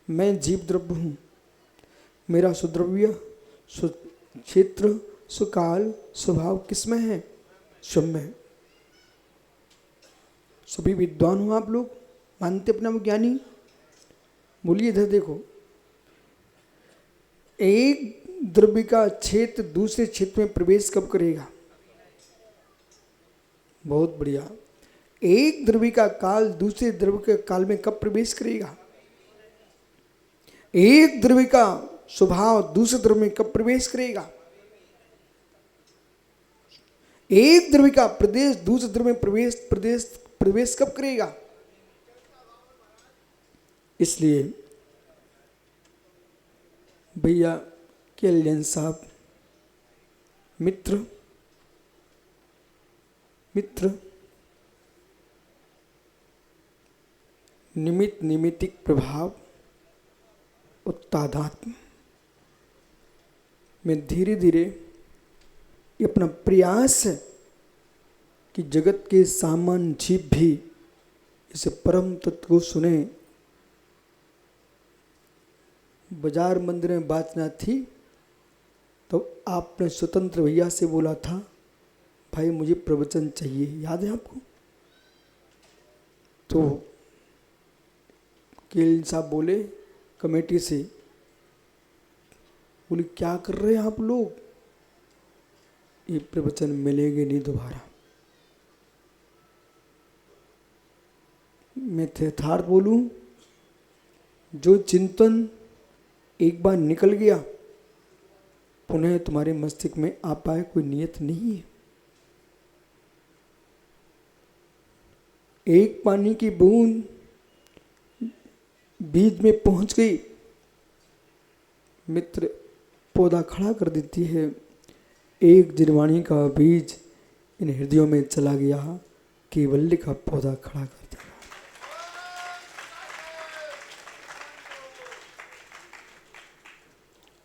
मैं जीव द्रव्य हूँ, मेरा सुद्रव्य, सुक्षेत्र, सुकाल, स्वभाव किस में है? शुभ में। सभी विद्वान हो आप लोग, मानते अपना ज्ञानी? बोलिए इधर देखो, एक द्रव्य का क्षेत्र दूसरे क्षेत्र में प्रवेश कब करेगा? बहुत बढ़िया। एक द्रव्य का काल दूसरे द्रव्य के काल में कब प्रवेश करेगा? एक द्रव्य का स्वभाव दूसरे द्रव्य में कब प्रवेश करेगा? एक द्रव्य का प्रदेश दूसरे द्रव्य में प्रवेश कब करेगा? इसलिए भैया कल्याण साहब, मित्र निमित्त निमित्तिक प्रभाव उत्तादात्म में धीरे धीरे ये अपना प्रयास है कि जगत के सामान्य जीव भी इस परम तत्व को सुने। बाजार मंदिर में बात ना थी तो आपने स्वतंत्र भैया से बोला था, भाई मुझे प्रवचन चाहिए, याद है आपको? तो केल साहब बोले कमेटी से, बोले क्या कर रहे हैं आप लोग, ये प्रवचन मिलेंगे नहीं दोबारा। मैं यथार्थ बोलूं, जो चिंतन एक बार निकल गया पुनः तुम्हारे मस्तिष्क में आ पाए कोई नियत नहीं है। एक पानी की बूंद बीज में पहुंच गई, मित्र पौधा खड़ा कर देती है। एक जिनवाणी का बीज इन हृदयों में चला गया, केवल्य का पौधा खड़ा कर दिया।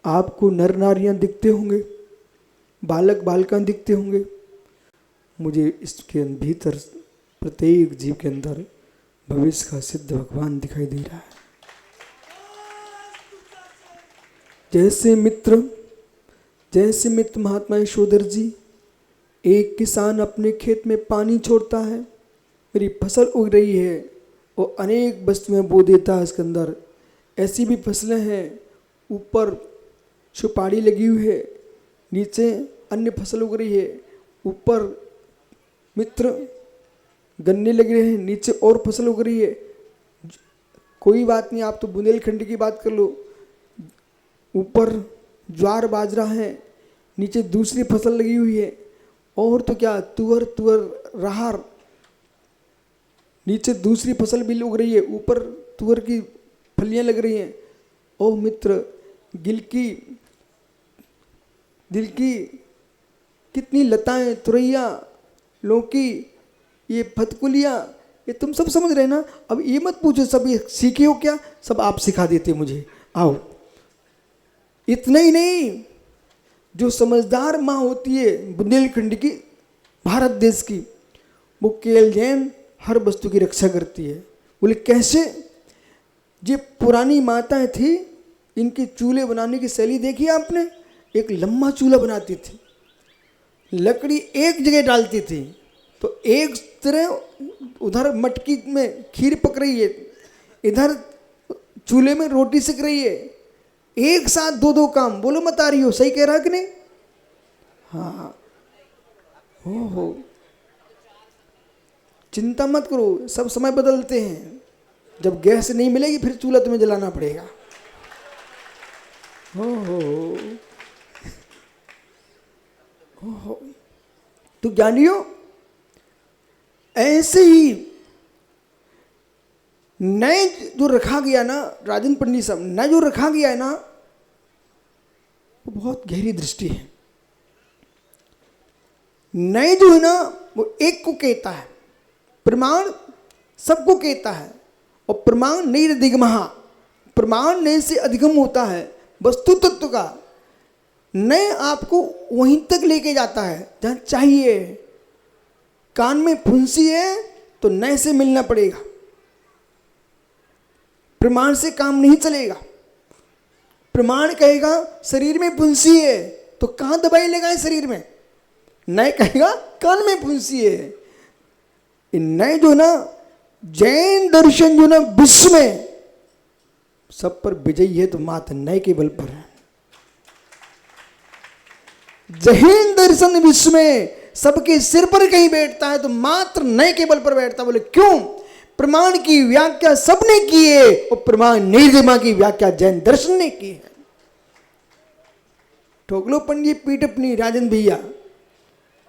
आपको नर नारियां दिखते होंगे, बालक बालिकाएं दिखते होंगे, मुझे इसके भीतर प्रत्येक जीव के अंदर भविष्य का सिद्ध भगवान दिखाई दे रहा है। जैसे मित्र महात्मा यशोधर जी, एक किसान अपने खेत में पानी छोड़ता है, मेरी फसल उग रही है, वो अनेक वस्तुएं बो देता है इसके अंदर। ऐसी भी फसलें हैं, ऊपर सुपारी लगी हुई है, नीचे अन्य फसल उग रही है, ऊपर मित्र गन्ने लग रहे हैं, नीचे और फसल उग रही है। कोई बात नहीं, आप तो बुंदेलखंड की बात कर लो, ऊपर ज्वार बाजरा है, नीचे दूसरी फसल लगी हुई है, और तो क्या तुअर राहर, नीचे दूसरी फसल भी उग रही है, ऊपर तुअर की फलियां लग रही हैं। ओ मित्र, दिल की कितनी लताएं, तुरैया, लौकी, ये फतकुलियाँ, ये तुम सब समझ रहे ना। अब ये मत पूछो सब ये सीखे हो क्या, सब आप सिखा देते मुझे। आओ, इतना ही नहीं, जो समझदार माँ होती है बुंदेलखंड की, भारत देश की, वो केएल जैन हर वस्तु की रक्षा करती है। बोले कैसे? ये पुरानी माताएं थी, इनके चूल्हे बनाने की शैली देखी आपने? एक लंबा चूल्हा बनाती थी, लकड़ी एक जगह डालती थी, तो एक तरह उधर मटकी में खीर पक रही है, इधर चूल्हे में रोटी सिक रही है, एक साथ दो काम। बोलो मत आ रही हो, सही कह रहा कि नहीं? हाँ, हो चिंता मत करो, सब समय बदलते हैं। जब गैस नहीं मिलेगी फिर चूल्हा तुम्हें जलाना पड़ेगा। हो तो ज्ञानियों, ऐसे ही नए जो रखा गया ना, राजन पंडित साहब, नए जो रखा गया है ना, वो बहुत गहरी दृष्टि है। नए जो है ना, वो एक को कहता है, प्रमाण सबको कहता है, और प्रमाण नहीं दिगमहा, प्रमाण नए से अधिगम होता है, वस्तु तत्व का नय आपको वहीं तक लेके जाता है जहां चाहिए। कान में फुंसी है तो नय से मिलना पड़ेगा, प्रमाण से काम नहीं चलेगा। प्रमाण कहेगा शरीर में फुंसी है तो कहां दवाई लगाए शरीर में, नय कहेगा कान में फुंसी है। नय जो ना जैन दर्शन जो ना विश्व में सब पर विजयी है तो मात्र नय के बल पर है। जैन दर्शन विश्व में सबके सिर पर कहीं बैठता है तो मात्र नय के बल पर बैठता है। बोले क्यों? प्रमाण की व्याख्या सबने की है और प्रमाण निर्दिमा की व्याख्या जैन दर्शन ने की है। ठोक लो पंडित पीठ अपनी राजन भैया,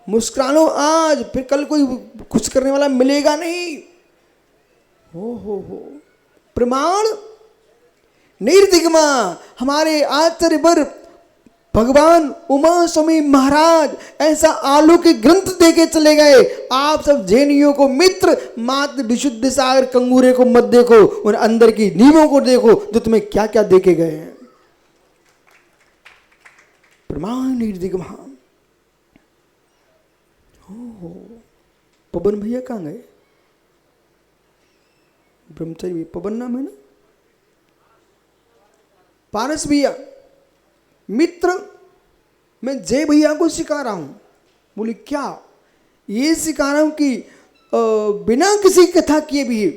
मुस्कुरा लो आज, फिर कल कोई कुछ करने वाला मिलेगा नहीं। हो प्रमाण निर्दिगमा हमारे आचार्यवर भगवान उमा स्वामी महाराज ऐसा अलौकिक ग्रंथ देके चले गए। आप सब जैनियों को मित्र मात्र विशुद्ध सागर कंगूरे को मत देखो, उन अंदर की नींवों को देखो जो तुम्हें क्या क्या देके गए हैं। प्रमाण निर्दिगमा। पवन भैया कहाँ गए? ब्रह्मचारी पवन नाम है ना? पारस भैया मित्र, मैं जय भैया को सिखा रहा हूं। बोले क्या? ये सिखा रहा हूं कि बिना किसी कथा किए भी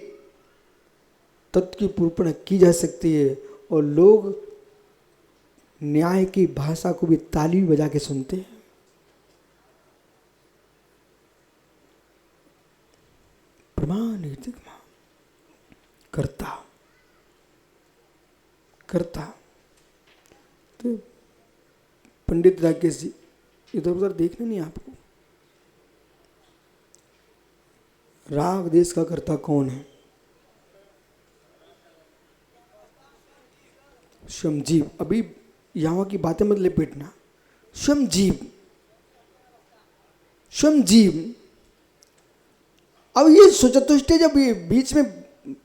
तत्व की पूर्णता की जा सकती है और लोग न्याय की भाषा को भी ताली बजा के सुनते हैं। प्रमाण करता तो पंडित राकेश जी इधर उधर देखने नहीं आपको। राग देश का कर्ता कौन है? श्रमजीव। अभी यहां की बातें मत लपेटना। श्रमजीव। अब ये चतुष्टय जब ये बीच में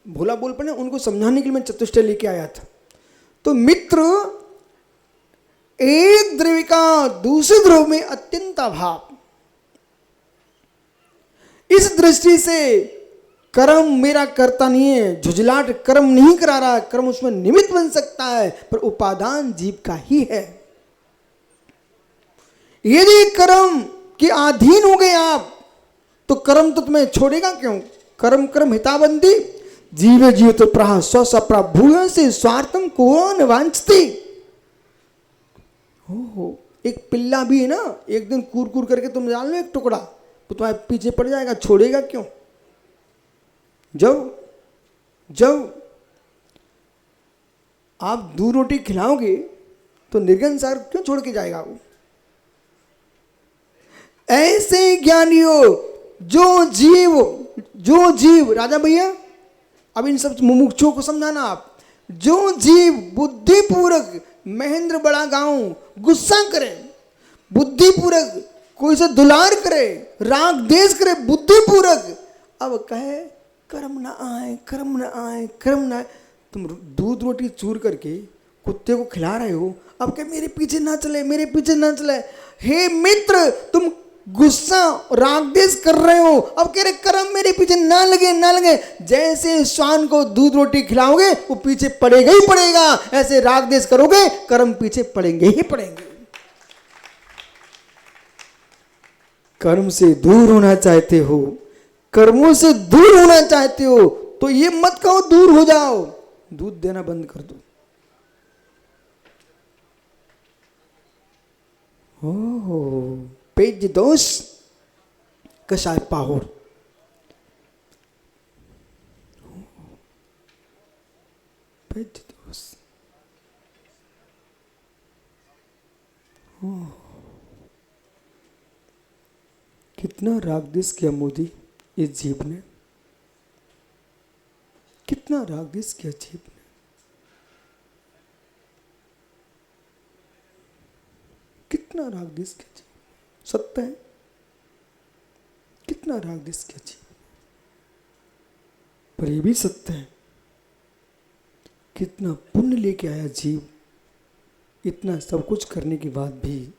भोला बोल पड़े उनको समझाने के लिए मैं चतुष्टय लेके आया था। तो मित्र एक द्रव्य का दूसरे द्रव्य में अत्यंत अभाव, इस दृष्टि से कर्म मेरा करता नहीं है, झुझलाट कर्म नहीं करा रहा, कर्म उसमें निमित्त बन सकता है पर उपादान जीव का ही है। यदि कर्म के अधीन हो गए आप तो कर्म तो तुम्हें छोड़ेगा क्यों? कर्म हिताबंदी जीवे जीव तो प्राह स्वसप्रा भूय से स्वार्थम को न वांछती। हो एक पिल्ला भी है ना, एक दिन कूर करके तुम डाल लो एक टुकड़ा तो तुम्हारे पीछे पड़ जाएगा, छोड़ेगा क्यों? जब आप दूध रोटी खिलाओगे तो निर्गन सार क्यों छोड़ के जाएगा वो? ऐसे ज्ञानियों जो जीव राजा भैया अब इन सब मुमुक्षुओं को समझाना आप। जो जीव बुद्धिपूर्वक महेंद्र बड़ा गांव गुस्सा करे, बुद्धिपूर्वक कोई से दुलार करे, राग देश करे बुद्धिपूर्वक, अब कहे कर्म ना आए। तुम दूध रोटी चूर करके कुत्ते को खिला रहे हो, अब कहे मेरे पीछे ना चले। हे मित्र, तुम गुस्सा राग देश कर रहे हो, अब कह रहे कर्म मेरे पीछे ना लगे। जैसे श्वान को दूध रोटी खिलाओगे वो पीछे पड़ेगा ही पड़ेगा, ऐसे राग देश करोगे कर्म पीछे पड़ेंगे ही पड़ेंगे। कर्म से दूर होना चाहते हो, कर्मों से दूर होना चाहते हो तो ये मत कहो दूर हो जाओ, दूध देना बंद कर दो। पेज दोष कशाय पाहोर। पेज दोष कितना राग देश किया मोदी इस जीव ने, कितना राग देश किया जीव ने। कितना राग देश किया जीव, सत्य है। कितना राग देश किया जीव, पर ये भी सत्य है कितना पुण्य लेके आया जीव इतना सब कुछ करने के बाद भी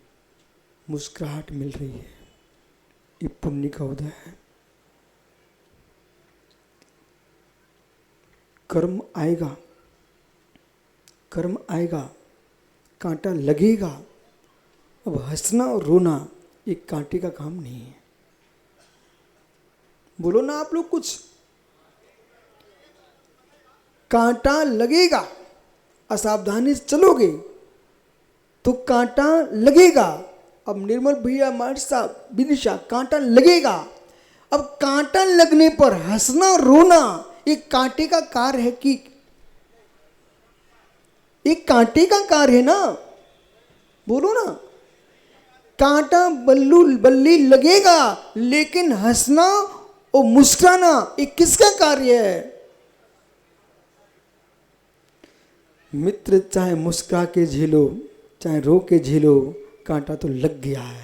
मुस्कुराहट मिल रही है, ये पुण्य का उदय है। कर्म आएगा, कर्म आएगा, कांटा लगेगा। अब हंसना और रोना एक कांटे का काम नहीं है। बोलो ना आप लोग कुछ। कांटा लगेगा, असावधानी से चलोगे तो कांटा लगेगा। अब निर्मल भैया, मार साहब, विदिशा, कांटा लगेगा। अब कांटा लगने पर हंसना और रोना एक कांटे का कार्य है कि एक कांटे का कार्य है ना? बोलो ना। कांटा बल्लू बल्ली लगेगा, लेकिन हंसना और मुस्कुराना एक किसका कार्य है? मित्र, चाहे मुस्कुरा के झेलो चाहे रो के झेलो, कांटा तो लग गया है।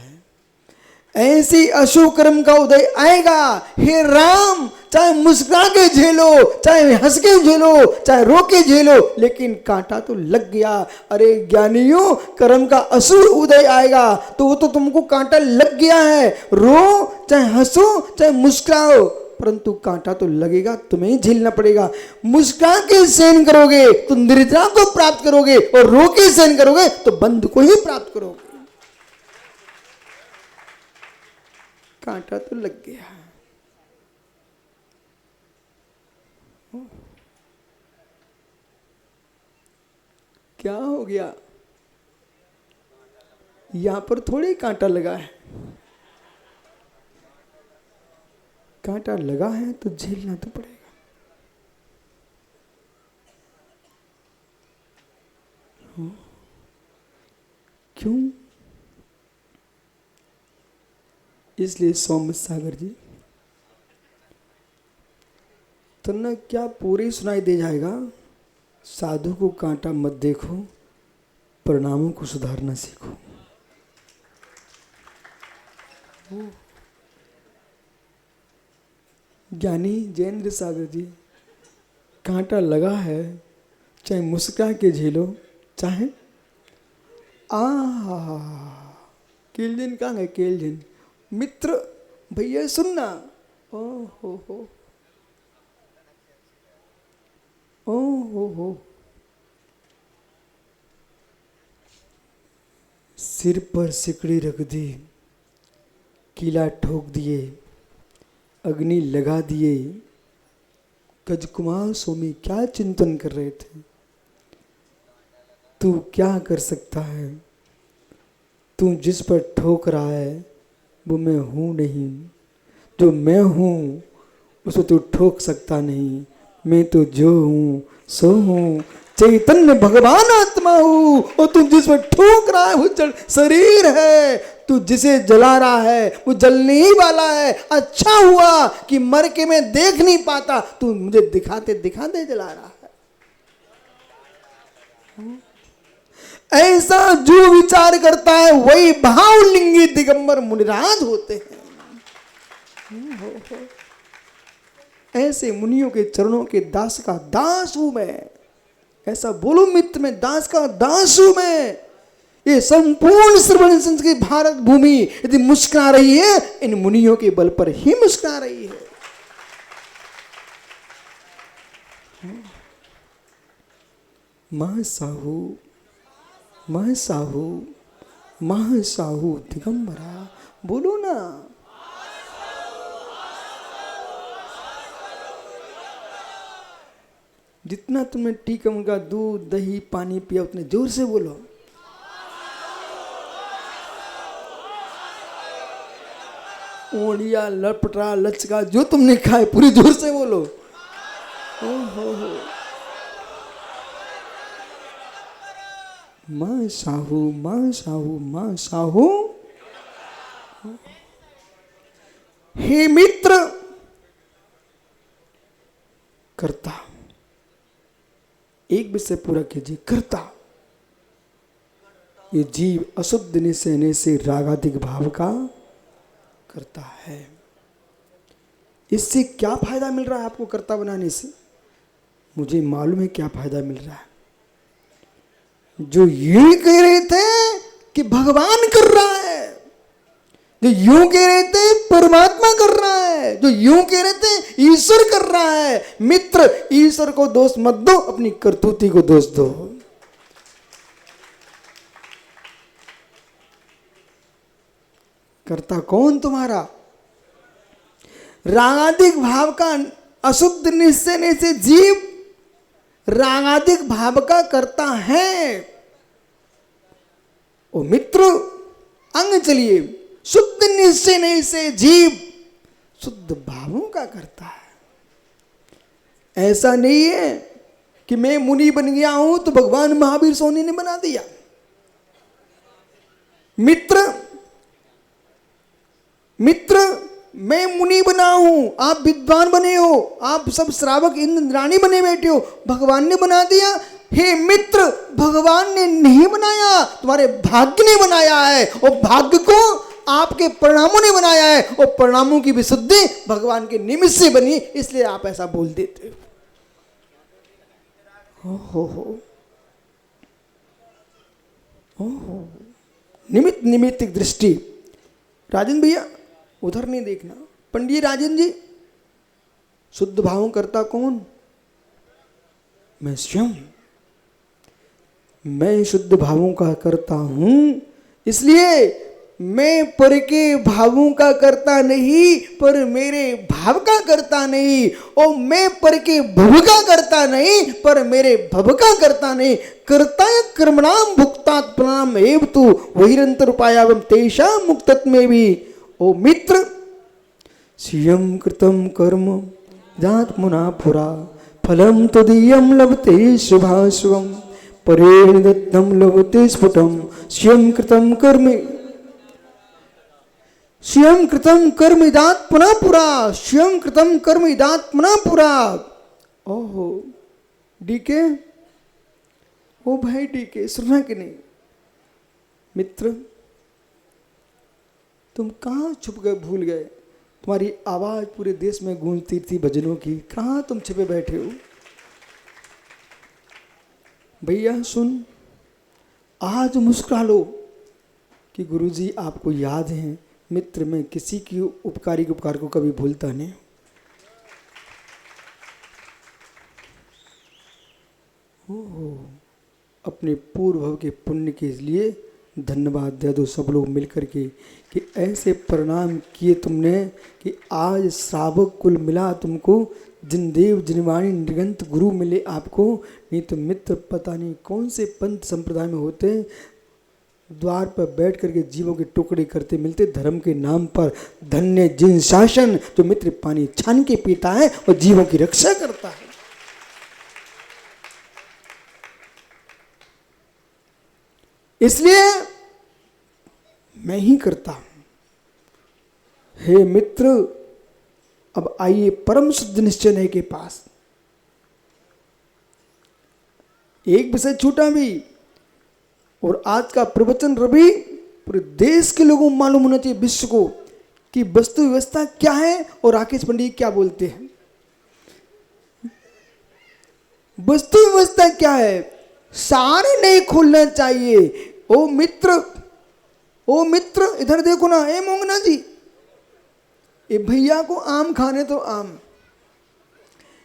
ऐसी अशुभ कर्म का उदय आएगा। हे राम, चाहे मुस्कुरा के झेलो, चाहे हंस के झेलो, चाहे रो के झेलो, लेकिन कांटा तो लग गया। अरे ज्ञानियों, कर्म का अशुभ उदय आएगा तो वो तो तुमको कांटा लग गया है। रो चाहे हंसो चाहे मुस्कुराओ, परंतु कांटा तो लगेगा, तुम्हें ही झेलना पड़ेगा। मुस्कुरा के सहन करोगे तो निद्रा को प्राप्त करोगे, और रो के सहन करोगे तो बंध को ही प्राप्त करोगे। कांटा तो लग गया। क्या हो गया? यहां पर थोड़ी कांटा लगा है। कांटा लगा है तो झेलना तो पड़ेगा। क्यों? इसलिए सौम्य सागर जी, तो न क्या पूरी सुनाई दे जाएगा? साधु को कांटा मत देखो, परिणामों को सुधारना सीखो। ज्ञानी जयेंद्र सागर जी, कांटा लगा है, चाहे मुस्कुरा के झेलो, चाहे केलजन कहाँ है? केलजन मित्र भैया सुनना। ओ हो सिर पर सिकड़ी रख दी, कीला ठोक दिए, अग्नि लगा दिए। गजकुमार स्वामी क्या चिंतन कर रहे थे? तू क्या कर सकता है? तू जिस पर ठोक रहा है वो मैं हूं नहीं। जो मैं हूं उसको तू ठोक सकता नहीं। मैं तो जो हूं सो हूं, चैतन्य भगवान आत्मा हूं। और तू जिस पर ठोक रहा है वो जड़ शरीर है। तू जिसे जला रहा है वो जलने ही वाला है। अच्छा हुआ कि मर के मैं देख नहीं पाता, तू मुझे दिखाते दिखाते जला रहा है। ऐसा जो विचार करता है वही भावलिंगी दिगंबर मुनिराज होते हैं। ऐसे मुनियों के चरणों के दास का दास हूं मैं। ऐसा बोलो मित्र, मैं दास का दास हूं मैं। ये संपूर्ण श्रवण संस्कृति की भारत भूमि यदि मुस्कुरा रही है, इन मुनियों के बल पर ही मुस्कुरा रही है। मां साहू दिगंबरा, बोलो ना। जितना तुमने टीकम का दूध दही पानी पिया उतने जोर से बोलो। ओढ़िया लपटा लचका जो तुमने खाए पूरी जोर से बोलो। हो मां साहू। हे मित्र, कर्ता, एक विषय पूरा कीजिए। कर्ता, ये जीव अशुद्ध निशेने से रागाधिक भाव का करता है। इससे क्या फायदा मिल रहा है आपको कर्ता बनाने से? मुझे मालूम है क्या फायदा मिल रहा है। जो ये कह रहे थे कि भगवान कर रहा है, जो यूं कह रहे थे परमात्मा कर रहा है, जो यूं कह रहे थे ईश्वर कर रहा है। मित्र, ईश्वर को दोष मत दो, अपनी करतूती को दोष दो। करता कौन तुम्हारा? रागादिक भाव का अशुद्ध निश्चय से जीव रागादिक भाव का करता है। ओ मित्र, अंग चलिए, शुद्ध निश्चय से जीव शुद्ध भावों का करता है। ऐसा नहीं है कि मैं मुनि बन गया हूं तो भगवान महावीर सोनी ने बना दिया। मित्र, मैं मुनि बना हूं, आप विद्वान बने हो, आप सब श्रावक इंद्राणी बने बैठे हो, भगवान ने बना दिया। हे मित्र, भगवान ने नहीं बनाया, तुम्हारे भाग्य ने बनाया है, और भाग्य को आपके परिणामों ने बनाया है, और परिणामों की विशुद्धि भगवान के निमित्त से बनी, इसलिए आप ऐसा बोल देते हो। निमित्तिक दृष्टि। राजन भैया उधर नहीं देखना। पंडित राजन जी, शुद्ध भाव करता कौन? मैं स्वयं। मैं शुद्ध भावों का करता हूं, इसलिए मैं पर के भावों का करता नहीं, पर मेरे भाव का करता नहीं, और मैं पर के भव का करता नहीं, पर मेरे भव का करता नहीं। कर्ता कर्मणाम भुक्तात् प्रणाम एव तु वहिरंतर उपायावम तेषा मुक्तत्मे भी। ओ मित्र, स्वीयं कृतं कर्म जात्मना पुरा फलं तदीयं लभते शुभाशुभं परेण दत्तं लभते स्फुटं स्वीयं कृतं कर्म इदात्मना पुरा, स्वयं कृतं कर्म इदात्मना पुरा। ओहो डीके, ओ भाई डीके, सुना कि नहीं? मित्र, तुम कहाँ छुप गए, भूल गए? तुम्हारी आवाज पूरे देश में गूंजती थी भजनों की, कहाँ तुम छिपे बैठे हो? भैया सुन, आज मुस्कुरा लो कि गुरुजी आपको याद है। मित्र, मैं किसी की उपकार को कभी भूलता नहीं। अपने पूर्व भव के पुण्य के लिए धन्यवाद दे दो सब लोग मिलकर के कि ऐसे परिणाम किए तुमने कि आज श्रावक कुल मिला तुमको, जिनदेव जिनवाणी निर्गंत गुरु मिले आपको। नहीं तो मित्र पता नहीं कौन से पंथ संप्रदाय में होते, द्वार पर बैठ करके जीवों के टुकड़े करते मिलते धर्म के नाम पर। धन्य जिन शासन जो मित्र पानी छान के पीता है और जीवों की रक्षा करता है। इसलिए मैं ही करता हूं। हे मित्र, अब आइए परम शुद्ध निश्चय के पास। एक विषय छूटा भी, और आज का प्रवचन रवि पूरे देश के लोगों को मालूम होना चाहिए, विश्व को, कि वस्तु व्यवस्था क्या है और राकेश पंडित क्या बोलते हैं। वस्तु व्यवस्था क्या है, सारे नहीं खोलना चाहिए। ओ मित्र इधर देखो ना, ए मोंगना जी, ए भैया को आम खाने तो आम,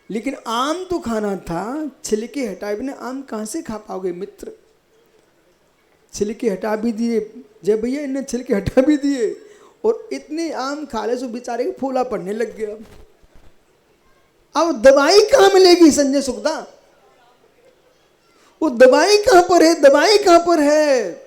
लेकिन आम तो खाना था, छिलके हटाए बिना आम कहां से खा पाओगे मित्र? छिलके हटा भी दिए जय भैया, इन्हें छिलके हटा भी दिए, और इतने आम खा ले सो बेचारे के फूला पड़ने लग गया। अब दवाई कहां मिलेगी संजय सुखदा? वो दवाई कहां पर है? दवाई कहां पर है?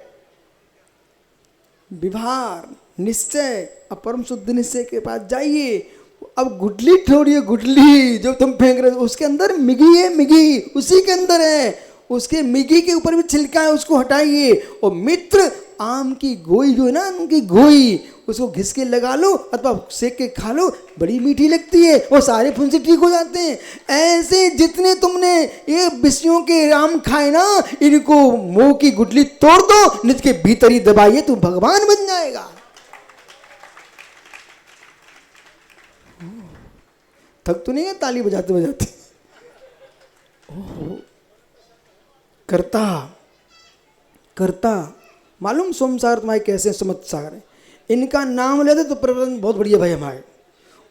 विभार निश्चय, अपरम शुद्ध निश्चय के पास जाइए। अब गुठली छोड़िए, गुठली जो तुम फेंक रहे हो उसके अंदर मिगी है, मिगी उसी के अंदर है, उसके मिगी के ऊपर भी छिलका है, उसको हटाइए। और मित्र, आम की गोई जो है ना, आम की गोई, उसको घिस के लगा लो अथवा सेक के खा लो, बड़ी मीठी लगती है और सारे फुंसी ठीक हो जाते हैं। ऐसे जितने तुमने ये विषयों के आम खाए ना, इनको मुंह की गुठली तोड़ दो, निज के भीतर ही दबाइए, तू भगवान बन जाएगा। थक तो नहीं है ताली बजाते बजाते? करता करता। मालूम सोमसागर तुम्हारे कैसे चमत्कार है, इनका नाम लेते तो प्रवचन बहुत बढ़िया भाई हमारे,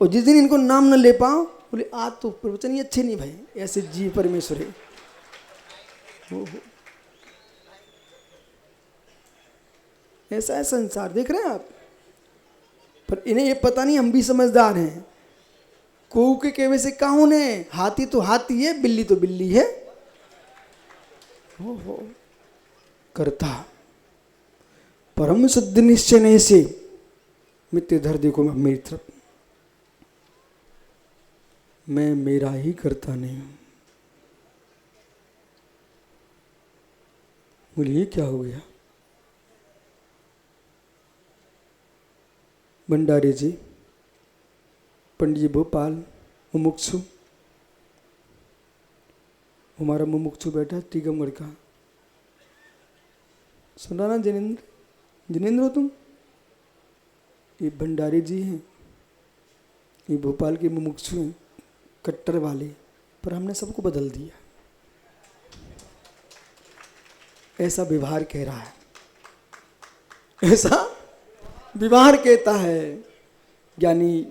और जिस दिन इनको नाम न ले पाओ बोले आज तो प्रवचन ही अच्छे नहीं भाई, ऐसे जीव परमेश्वर है। ऐसा है संसार, देख रहे हैं आप। पर इन्हें ये पता नहीं हम भी समझदार हैं। कोऊ के कहवे से कौन है, हाथी तो हाथी है, बिल्ली तो बिल्ली है। हो करता परम शुद्ध निश्चय से मित्र धर देखो मेरी तरफ, मैं मेरा ही करता नहीं हूं। बोलिए क्या हो गया? भंडारी जी, पंडित जी भोपाल, मुमुक्षु, हमारा मुमुक्षु बैठा टीकमगढ़ का, सुना ना जिनेंद्र? जिनेंद्र हो तुम? ये भंडारी जी हैं, ये भोपाल के मुमुक्षु हैं, कट्टर वाले, पर हमने सबको बदल दिया। ऐसा व्यवहार कह रहा है, ऐसा व्यवहार कहता है। ज्ञानी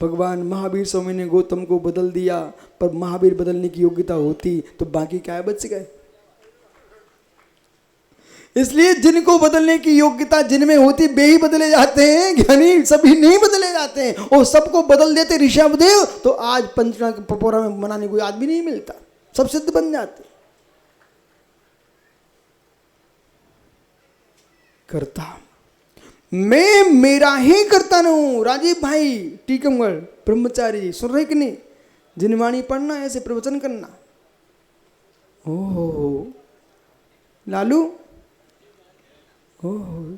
भगवान महावीर स्वामी ने गौतम को बदल दिया, पर महावीर बदलने की योग्यता होती तो बाकी क्या बच गए। इसलिए जिनको बदलने की योग्यता जिनमें होती वे ही बदले जाते हैं, ज्ञानी सभी नहीं बदले जाते हैं। और सबको बदल देते ऋषभदेव तो आज पंचना पपोरा में मनाने कोई आदमी नहीं मिलता, सब सिद्ध बन जाते। करता मैं मेरा ही करता न हूं। राजीव भाई टीकमगढ़ ब्रह्मचारी सुन रहे कि नहीं? जिनवाणी पढ़ना, ऐसे प्रवचन करना। ओहो लालू, ओहो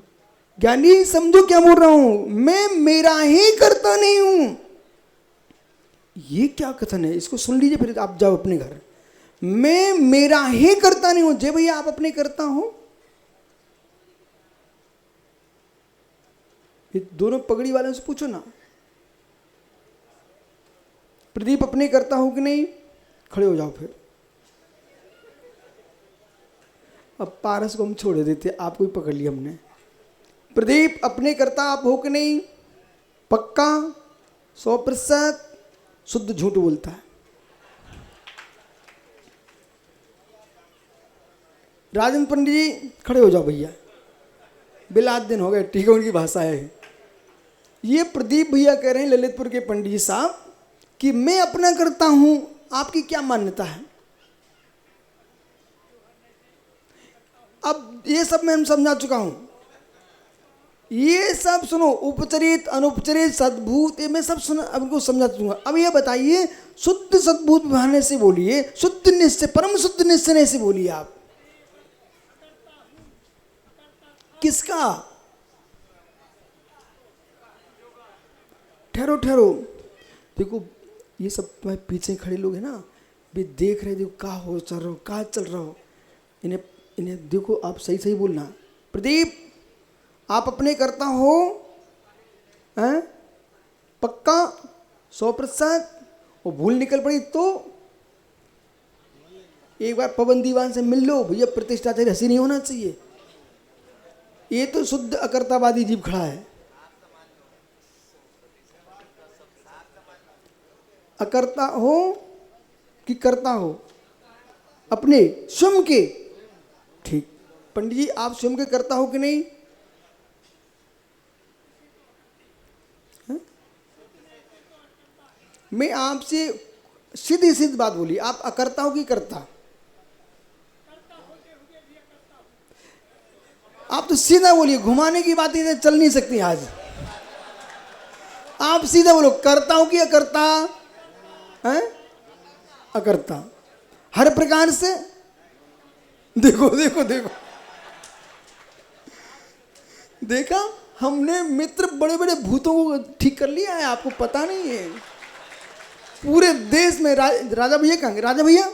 ज्ञानी समझो क्या बोल रहा हूं, मैं मेरा ही करता नहीं हूं। ये क्या कथन है? इसको सुन लीजिए फिर आप जाओ अपने घर। मैं मेरा ही करता नहीं हूं। जय भैया आप अपने करता हो। ये दोनों पगड़ी वालों से पूछो ना, प्रदीप अपने करता हो कि नहीं? खड़े हो जाओ फिर। अब पारस को हम छोड़ देते, आपको ही पकड़ लिया हमने। प्रदीप अपने करता आप हो कि नहीं? पक्का 100%? शुद्ध झूठ बोलता है। राजन पंडित जी खड़े हो जाओ भैया, बिलात दिन हो गए, ठीक है, उनकी भाषा है। ये प्रदीप भैया कह रहे हैं ललितपुर के पंडित जी साहब कि मैं अपना करता हूं, आपकी क्या मान्यता है? अब ये सब मैं समझा चुका हूं, ये सब सुनो, उपचरित अनुपचरित सद्भूत, ये मैं सब सुना, अब इनको समझा चुका। अब ये बताइए, शुद्ध सद्भूत भावना से बोलिए, शुद्ध निश्चय परम शुद्ध निश्चय से बोलिए आप। किसका? ठहरो ठहरो, देखो ये सब तुम्हारे पीछे खड़े लोग हैं ना, वे देख रहे, देखो कहाँ हो चल रहा हो, कहाँ चल रहा हो, इन्हें इन्हें देखो, आप सही सही बोलना। प्रदीप आप अपने करता हो हैं? पक्का 100%? और भूल निकल पड़ी तो एक बार पवन दीवान से मिल लो भैया, प्रतिष्ठा तेरी हंसी नहीं होना चाहिए। ये तो शुद्ध अकर्तावादी जीव खड़ा है। अकर्ता हो कि करता हो? अपने स्वयं के। ठीक, पंडित जी आप स्वयं के करता हो कि नहीं? है? मैं आपसे सीधी सीधी बात बोली, आप अकर्ता हो कि करता? आप तो सीधा बोलिए, घुमाने की बातें चल नहीं सकती आज। आप सीधा बोलो, करता हो कि अकर्ता? हैं? अकर्ता हर प्रकार से। देखो देखो देखो, देखा हमने मित्र बड़े बड़े भूतों को ठीक कर लिया है, आपको पता नहीं है। पूरे देश में राजा भैया कहेंगे, राजा भैया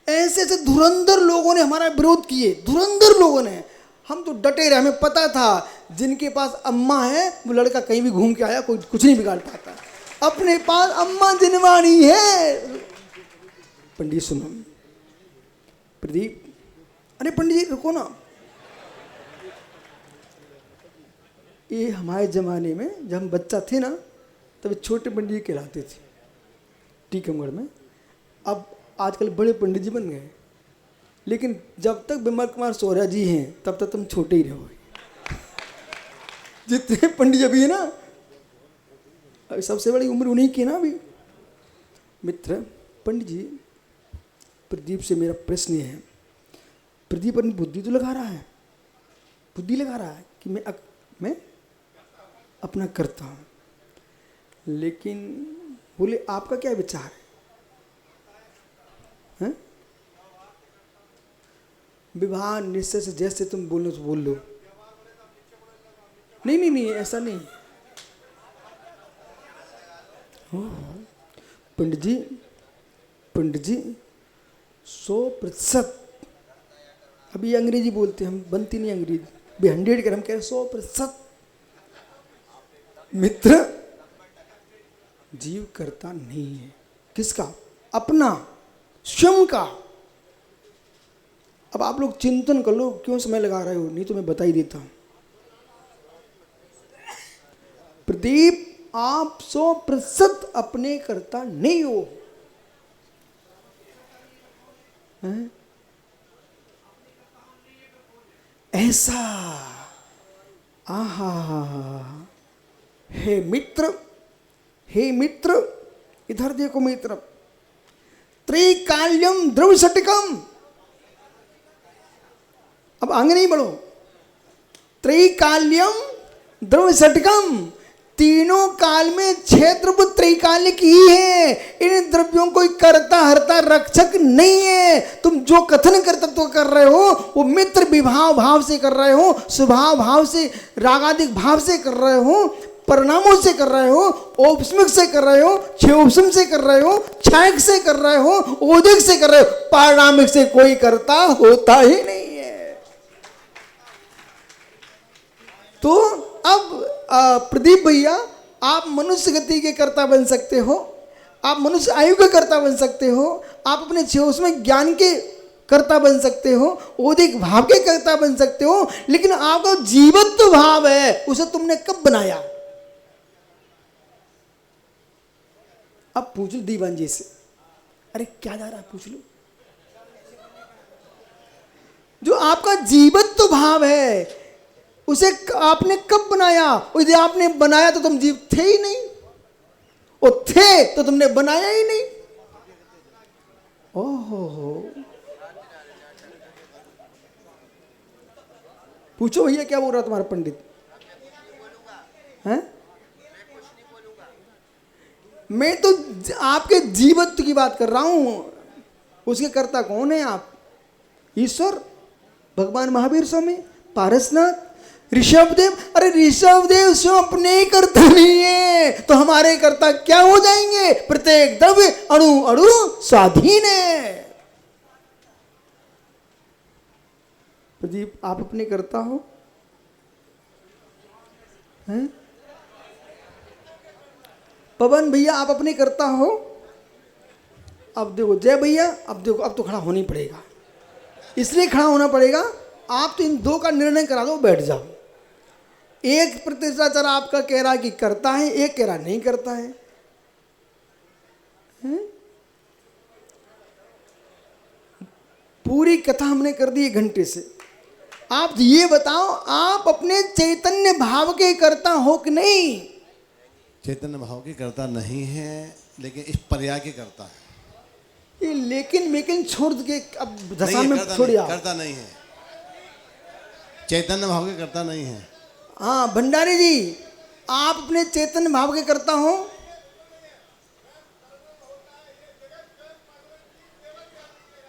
ऐसे ऐसे धुरंधर लोगों ने हमारा विरोध किए, धुरंधर लोगों ने। हम तो डटे रहे, हमें पता था जिनके पास अम्मा है वो लड़का कहीं भी घूम के आया, कोई कुछ नहीं बिगाड़ पाता। अपने पास अम्मा जिनवाणी है। पंडित सुनो, प्रदीप, अरे पंडित जी रुको ना, ये हमारे ज़माने में जब हम बच्चा थे ना, तब छोटे पंडित जी कहलाते थे टीकमगढ़ में। अब आजकल बड़े पंडित जी बन गए, लेकिन जब तक विमल कुमार सौर्या जी हैं तब तक तुम छोटे ही रहोगे। जितने पंडित अभी है ना, अभी सबसे बड़ी उम्र उन्हीं की है ना अभी। मित्र पंडित जी, प्रदीप से मेरा प्रश्न ये है, प्रदीप अपनी बुद्धि तो लगा रहा है, बुद्धि लगा रहा है कि मैं अपना करता हूँ, लेकिन बोले आपका क्या विचार है? विवाह निश्चय से जैसे तुम बोलो तो बोल लो। नहीं नहीं नहीं, ऐसा नहीं। पंडित जी 100%, अभी ये अंग्रेजी बोलते हैं, हम बनती नहीं अंग्रेजी, भी 100 कर, हम कह रहे 100%। मित्र जीव करता नहीं है। किसका? अपना, स्वयं का। अब आप लोग चिंतन कर लो, क्यों समय लगा रहे हो, नहीं तो मैं बता ही देता हूं। प्रदीप आप 100% अपने करता नहीं हो, हैं? ऐसा आहा, हे मित्र इधर देखो मित्र, त्रिकाल्यम द्रवशटिकम। अब आगे नहीं बढ़ो। त्रिकाल्यम द्रवशटिकम, तीनों काल में 6 द्रव्य त्रैकालिक ही है। इन द्रव्यों को करता हरता रक्षक नहीं है। तुम जो कथन कर्तृत्व कर रहे हो वो मित्र विभाव भाव से कर रहे हो, स्वभाव भाव से, रागादिक भाव से कर रहे हो, परिणामों से कर रहे हो, औपस्मिक से कर रहे हो, क्षयोपम से कर रहे हो, क्षयक से कर रहे हो, ओदिक से कर रहे हो, पारिणामिक से कोई करता होता ही नहीं है। तो अब प्रदीप भैया, आप मनुष्य गति के कर्ता बन सकते हो, आप मनुष्य आयु के कर्ता बन सकते हो, आप अपने क्षयोपम ज्ञान के कर्ता बन सकते हो, ओदिक भाव के कर्ता बन सकते हो, लेकिन आपका जीवत्व भाव है, उसे तुमने कब बनाया? अब पूछ लो दीवान जी से, अरे क्या जा रहा है, पूछ लो। जो आपका जीवत्व भाव है उसे आपने कब बनाया? यदि आपने बनाया तो तुम जीव थे ही नहीं, और थे तो तुमने बनाया ही नहीं। ओहो, पूछो भैया क्या बोल रहा तुम्हारा पंडित हैं? मैं तो आपके जीवत्व की बात कर रहा हूं। उसके कर्ता कौन है आप? ईश्वर, भगवान महावीर स्वामी, पारसनाथ, ऋषभदेव। अरे ऋषभदेव स्वयं अपने कर्ता नहीं है, तो हमारे कर्ता क्या हो जाएंगे? प्रत्येक द्रव्य अणु अणु स्वाधीन है। प्रदीप आप अपने कर्ता हो हैं? पवन भैया आप अपने करता हो? अब देखो जय भैया, अब देखो अब तो खड़ा होना ही पड़ेगा, इसलिए खड़ा होना पड़ेगा। आप तो इन दो का निर्णय करा दो, बैठ जाओ। एक प्रतिष्ठाचार आपका कह रहा है कि करता है, एक कह रहा नहीं करता है, पूरी कथा हमने कर दी 1 घंटे से। आप ये बताओ, आप अपने चैतन्य भाव के करता हो कि नहीं? चैतन्य भाव की करता नहीं है, लेकिन इस पर्याय की करता है। ये लेकिन छोड़ के अब दशा नहीं, में छोड़िए। करता नहीं है, चैतन्य भाव के करता नहीं है। हाँ भंडारी जी, आप अपने चैतन्य भाव के करता हो?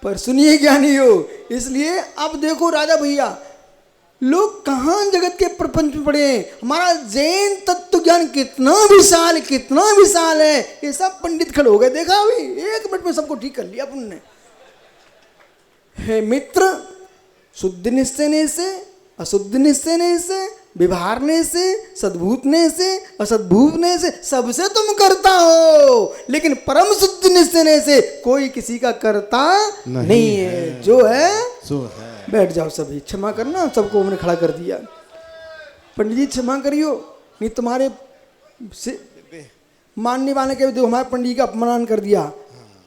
पर सुनिए ज्ञानी हो, इसलिए अब देखो राजा भैया, लोग कहाँ जगत के प्रपंच में पड़े हैं। हमारा जैन तत्व ज्ञान कितना विशाल है। ये सब पंडित खड़े हो गए, देखा अभी 1 मिनट में सबको ठीक कर लिया अपन ने। हे मित्र, शुद्ध निश्चय से, अशुद्ध निश्चय से, विभारने से, सद्भूतने से, असद्भूतने से, सबसे तुम करता हो, लेकिन परम शुद्ध निश्चय से कोई किसी का करता नहीं है। जो है सो है। बैठ जाओ सभी, क्षमा करना, सबको हमने खड़ा कर दिया। पंडित जी क्षमा करियो, नहीं तुम्हारे से मानने वाले के देखो हमारे पंडित जी का अपमान कर दिया।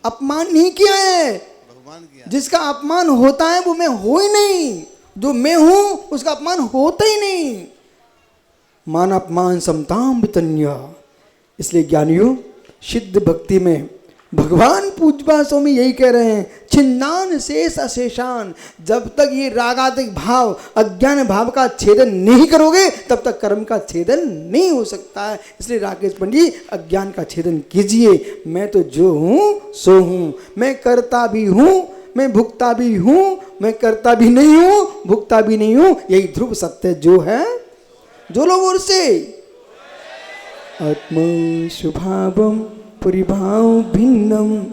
अपमान नहीं किया है, भगवान किया। जिसका अपमान होता है वो मैं हो ही नहीं, जो मैं हूं उसका अपमान होता ही नहीं। मान अपमान समताम वितन्य। इसलिए ज्ञानियों सिद्ध भक्ति में भगवान पूज्यपाद स्वामी यही कह रहे हैं, छिन्नान शेष अशेषान। जब तक ये रागादिक भाव अज्ञान भाव का छेदन नहीं करोगे तब तक कर्म का छेदन नहीं हो सकता है। इसलिए राकेश पंडित अज्ञान का छेदन कीजिए। मैं तो जो हूं सो हूं, मैं करता भी हूं, मैं भुगता भी हूं, मैं करता भी नहीं हूं, भुगता भी नहीं हूं। यही ध्रुव सत्य जो है। जो लोग और से आत्मा स्वभावम परिभाव भिन्नम